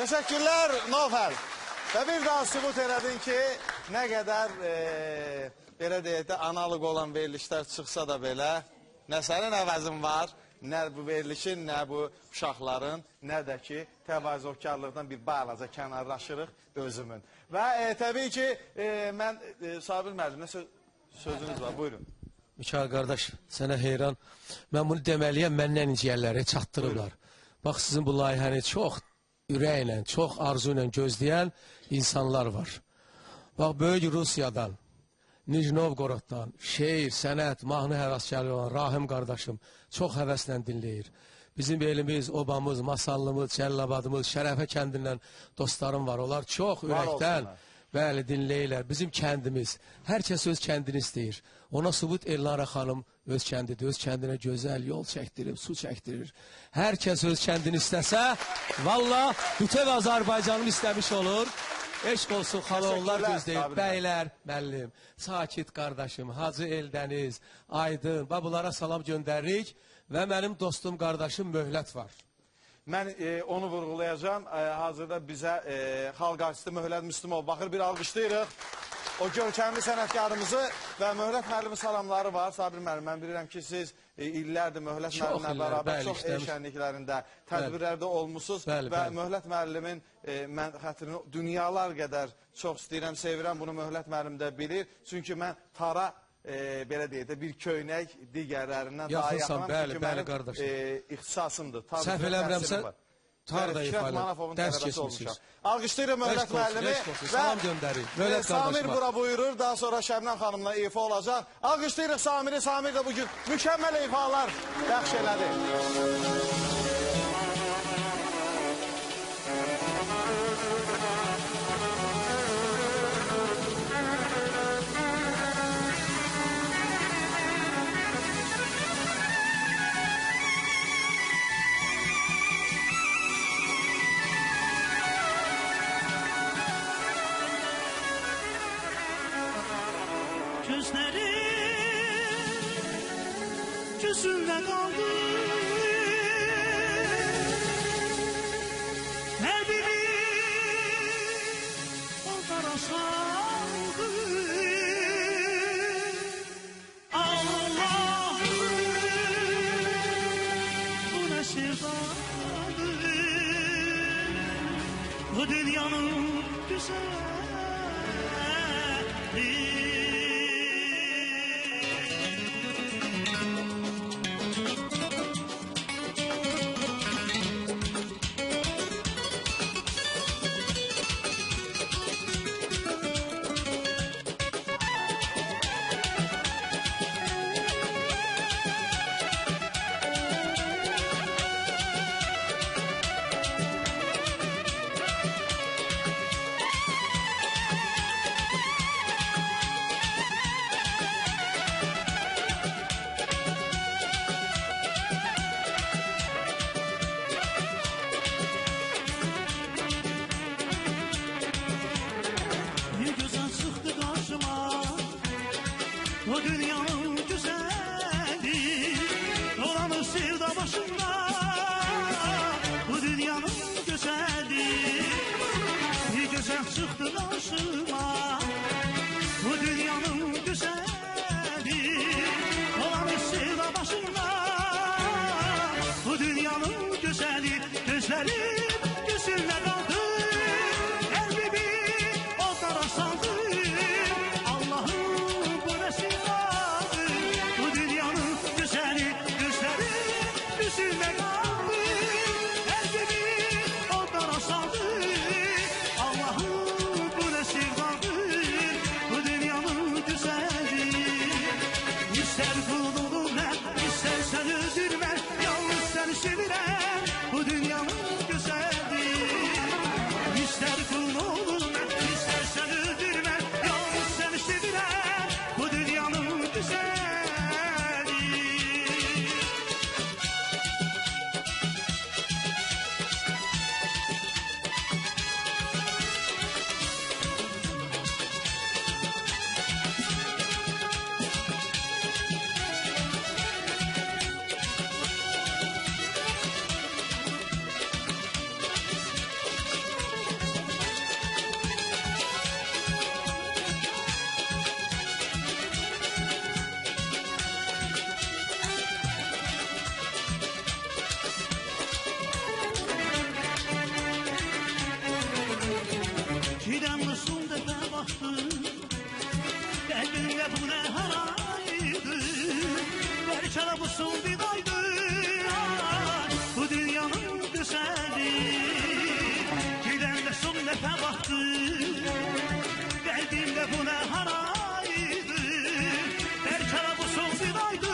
Təşəkkürlər Nofəl. Və bir daha sübut elədin ki, nə qədər belə deyək də analıq olan verilişlər çıxsa da belə, nə sənin əvəzin var, nə bu verilişin, nə bu uşaqların, nə də ki, təvazökarlıqdan bir balaca kənarlaşırıq özümün. Və təbii ki, mən Sabir müəllim, nə sözünüz var, buyurun. Mikail qardaş, sənə heyran. Mən bunu deməliyəm, məndən inciyərləri çatdırırlar. Bax, sizin bu layihəni çox ürəklə, çox arzu ilə gözləyən insanlar var. Bax, böyük Rusiyadan, Nijni Novgoroddan, şeir, sənət, mahnı həvəskarı olan Rahim qardaşım çox həvəslə dinləyir. Bizim elimiz, obamız, masallımız, Cəllabadımız, Şərəfə kəndindən dostlarım var. Onlar çox ürəkdən, bəli, dinləyirlər. Bizim kəndimiz, hər kəs öz kəndini istəyir. Ona sübut Elnara xanım öz kəndidir, öz kəndinə gözəl yol çəkdirir, su çəkdirir. Hər kəs öz kəndini istəsə, valla bütöv Azərbaycanım istəmiş olur. Eşq olsun, xalovlar gözləyir, bəylər, müəllim, Sakit qardaşım, Hacı Eldəniz, Aydın, bunlara salam göndəririk və mənim dostum, qardaşım Möhlət var. Mən onu vurğulayacağım, hazırda bizə xalq artisti Möhlət Müslümov baxır, bir alqışlayırıq. O görkəmli sənətkarımızı və Möhlət müəllimin salamları var. Sabir müəllim, mən bilirəm ki, siz illərdir Möhlət müəllimlə bərabər çox el şənliklərində, tədbirlərdə olmuşsunuz və Möhlət müəllimin mən xətrini dünyalar qədər çox istəyirəm, sevirəm, bunu Möhlət müəllim də bilir. Çünki mən Tara, belə deyək də, bir köynək digərlərindən daha yaxınam, çünki mənim ixtisasımdır. Səhv eləmirəmsə, Tarda ifadə, dərs keçmişsiniz. Alqışlayırım Möhlət müəllimi salam göndərik. Və Samir bura buyurur, daha sonra Şəbnəm xanımla ifa olacaq. Alqışlayırıq Samir'i, Samir də bugün mükəmməl ifalar bəxş elədi. Gözümdə qaldı Qəlbimi onlara saldı Allah'ım bu nə sevdadır Bu dünyanın güzeli Bu dünyanın güzeli Dolanır sevda başında Bu dünyanın güzeli Bir güzel çıktı karşıma Bu dünyanın güzeli Dolanır sevda başında Bu dünyanın güzeli Gözlerim gözümle kaldı Kalbimi otlara saldı Sevirəm bu dünyanın güzel bu ne haraydı. Belki arabusun vidaydı. Bu dünyanın güzeli. Giden de sünnete baktı. Kalbimde bu ne haraydı. Belki arabusun vidaydı.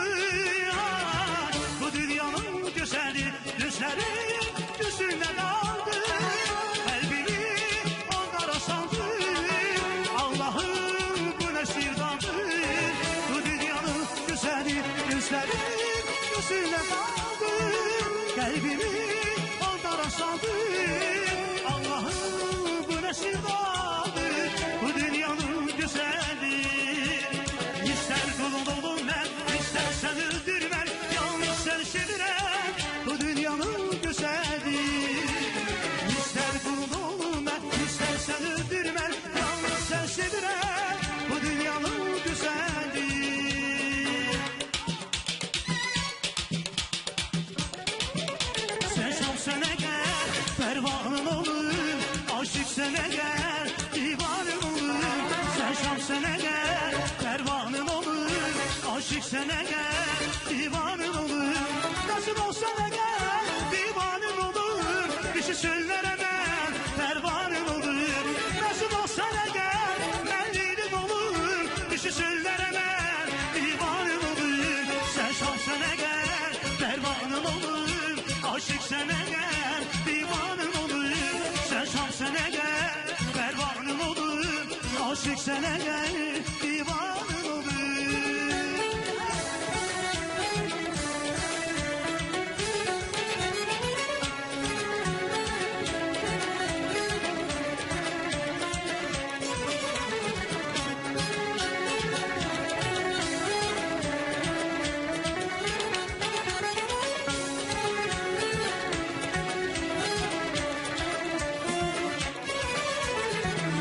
Bu dünyanın güzeli. Gözlerin yüzüne daldı. Kalbimi onlara saldı. Allah'ım bu ne sevdadır. Bu dünyanın güzeli. Gözlerin yüzüne daldı. Kalbimi onlara saldı. Allah'ım bu ne sevdadır. Bu dünyanın güzeli. İster kulun olun ben, istersen öldürmen. Yalnız sen sevirem. Bu dünyanın güzeli. İster kulun olun ben, istersen öldürmen. Yalnız sen sevirem. Bu dünyanın güzeli. Sen şamsene gel, pervanın olur. Aşık sene gel, divanın olur. Sen şamsene gel, pervanın olur. Aşık sene gel, divanın olur. Nasıl olsa ne gel, divanın olur. Bir şey söyleremem, pervanın olur. Nasıl olsa ne gel, melliğin olur. Bir şey söyleremem, divanın olur. Sen şamsene gel, pervanın olur. Aşık sene gel, divanın olur. Sen şamsene gel, pervanın olur. Aşık sene gel, divanın olur.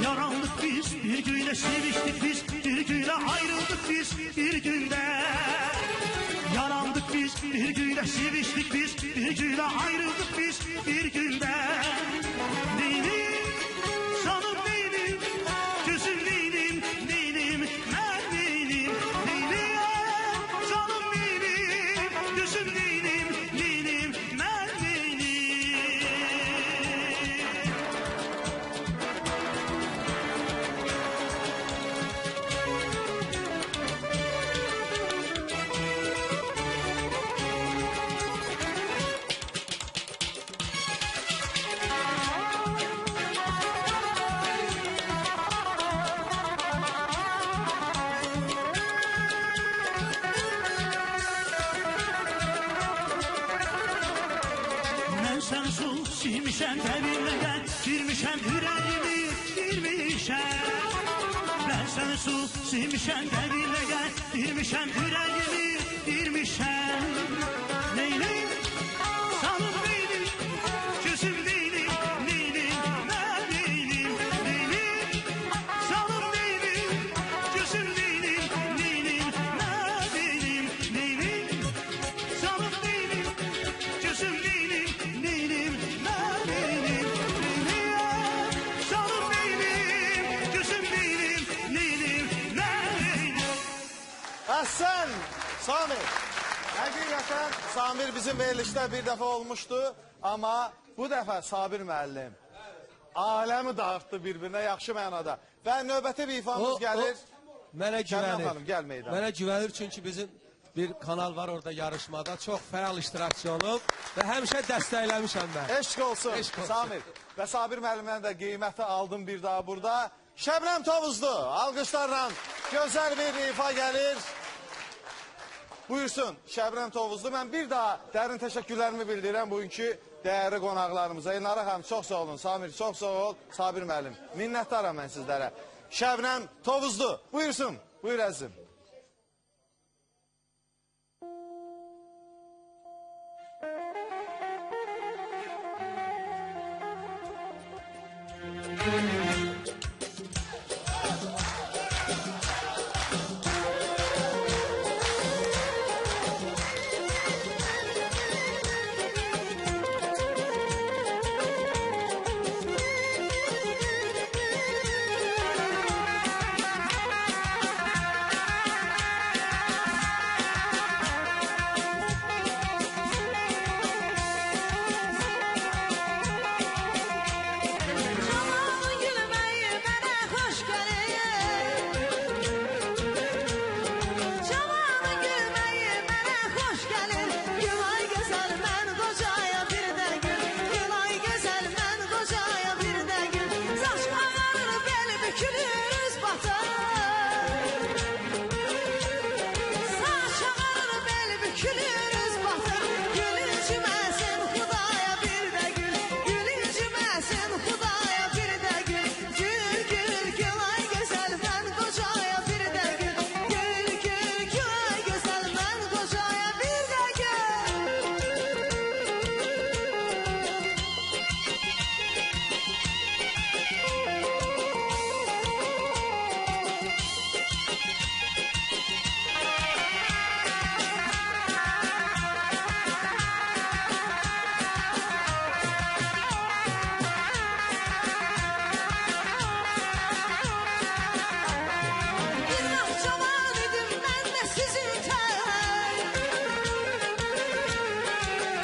Yarandık biz bir günde, seviştik biz bir günde, ayrıldık biz bir günde. Yarandık biz bir günde, seviştik biz bir günde, ayrıldık biz bir günde. Neynim, sanım neynim, gözüm neynim, neynim, ben neynim, neynim, sanım neynim, gözüm neynim, neynim, ben neynim. Ben sen su silmişem, tevinle girmişem, yüreğimi girmişem. Ben sen su silmişem, tevinle girmişem, yüreğimi girmişem. Neylim, sanım neylim, gözüm neylim, neylim, ben neylim, neylim, sanım neylim, gözüm neylim, neylim, ben neylim, neylim, sanım neylim, gözüm neylim, neylim, ben neylim, neylim, sanım neylim, gözüm neylim, neylim, ben neylim. Əhsən, Samir. Həqiqətən Samir bizim verilişdə bir dəfə olmuşdu. Amma bu dəfə Sabir müəllim aləmi dağıtdı bir-birinə yaxşı mənada. Və növbəti bir ifamız gəlir. Mənə Şəbnəm güvənir. xanım, gəl meydana. Mənə güvənir çünki bizim bir kanal var orada yarışmada. Çox fəal iştirakçı olub və həmişə dəstəkləmişəm mən. Eşq olsun, Eşq olsun. Samir. Və Sabir müəllimdən də qiyməti aldım bir daha burada. Şəbnəm Tovuzlu, alqışlarla gözəl bir ifa gəlir. Buyursun Şəbnəm Tovuzlu. Mən bir daha dərin təşəkkürlərimi bildirirəm bugünkü dəyərli qonaqlarımıza. Elnara xanım çox sağ olun, Samir çox sağ ol, Sabir müəllim. Minnətdaram mən sizlərə. Şəbnəm Tovuzlu, buyursun, buyur əzizim. Gülay güzel mən qocaya bir də gül. Gülay güzel mən qocaya bir də gül. Saç ağarır bel bükülür üz batır. Saç ağarır bel bükülür üz batır. Gül içməsin Xudaya bir də gül. Gül içməsin Xudaya bir də gül. Gül gül gülay güzel mən qocaya bir də gül. Gül gül gülay güzel mən qocaya bir də gül. Bir vaxt cavan idim mən də sizin tək.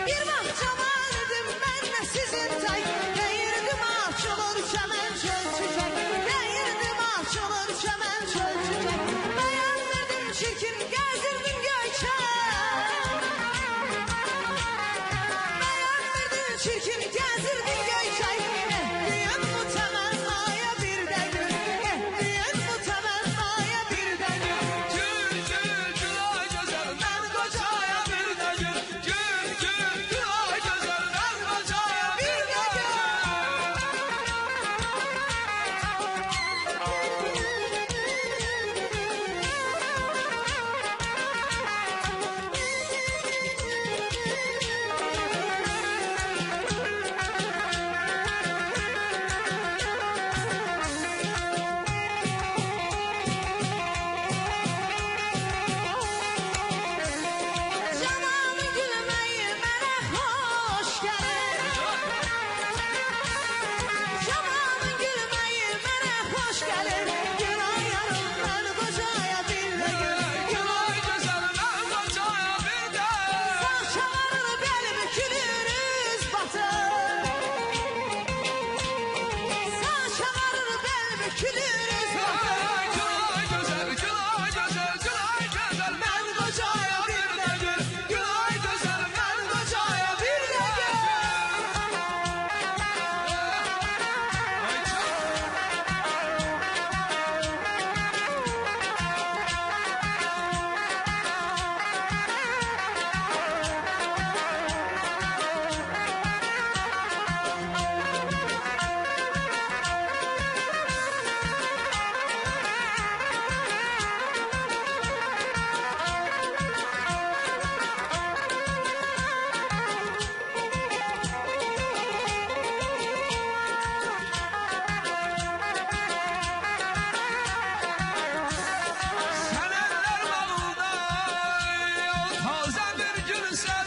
Bir vaxt cavan idim mən də sizin tək. Deyirdim açılır çəmən çöl çiçək. Deyirdim açılır çəmən çöl çiçək. Bəyənmirdim çirkin gəzirdim göyçək. Bəyənmirdim çirkin gəzirdim göyçək. Etdiyin bu təmənnaya bir də gül. Etdiyin bu təmənnaya bir də gül. Gül gül gülay güzel mən qocaya bir də gül. Gül gül gülay güzel mən qocaya bir də gül. Canan gülməyi mənə xoş gəlir. Canan gülməyi mənə xoş gəlir. Gülay yarım mən qocaya bir də gül. Gülay güzel mən qocaya bir də. Saç ağarır bel bükülür üz batır. Saç ağarır bel bükülür üz batır. Gülay güzel gülay güzel gülay güzel mən qocaya bir də gül. Gülay güzel mən qocaya bir də gül. Sen eller balında taze bir gülsen.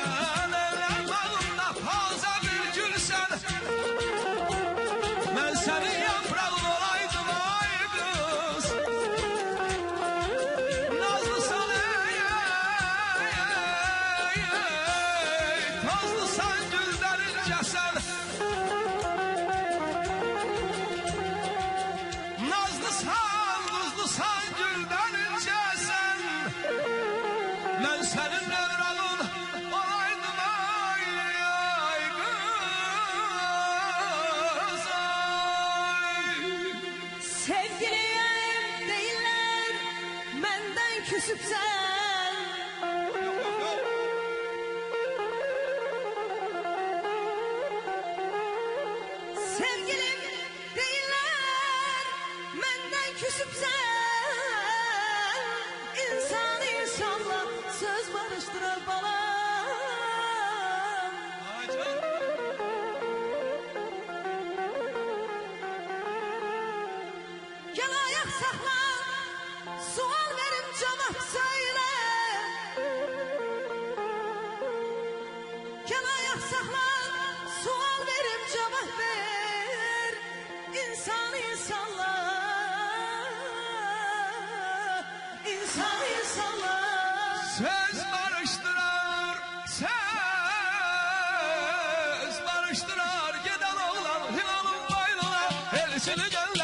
Sen eller balında taze bir gülsen. Ben senin yaprağın olaydım ay kız. Nazlısan tozlusan gülden incesen. Nazlısan tuzlusan gülden incesen. Ben senin yaprağın olaydım ay kız ay. Sevgiliyim deyirlər, məndən küsübsən. Sevgilim deyirlər, məndən küsübsən. İnsan insanla söz barışdırar balam. Ay canım. Gel ayak saklan, sual verim cevap söyle. Gel ayak saklan, sual verim cevap ver. İnsan insanla, insan insanla. Söz barıştırar, söz barıştırar. Geden oğlan Hilal'ın boynuna el Seni gel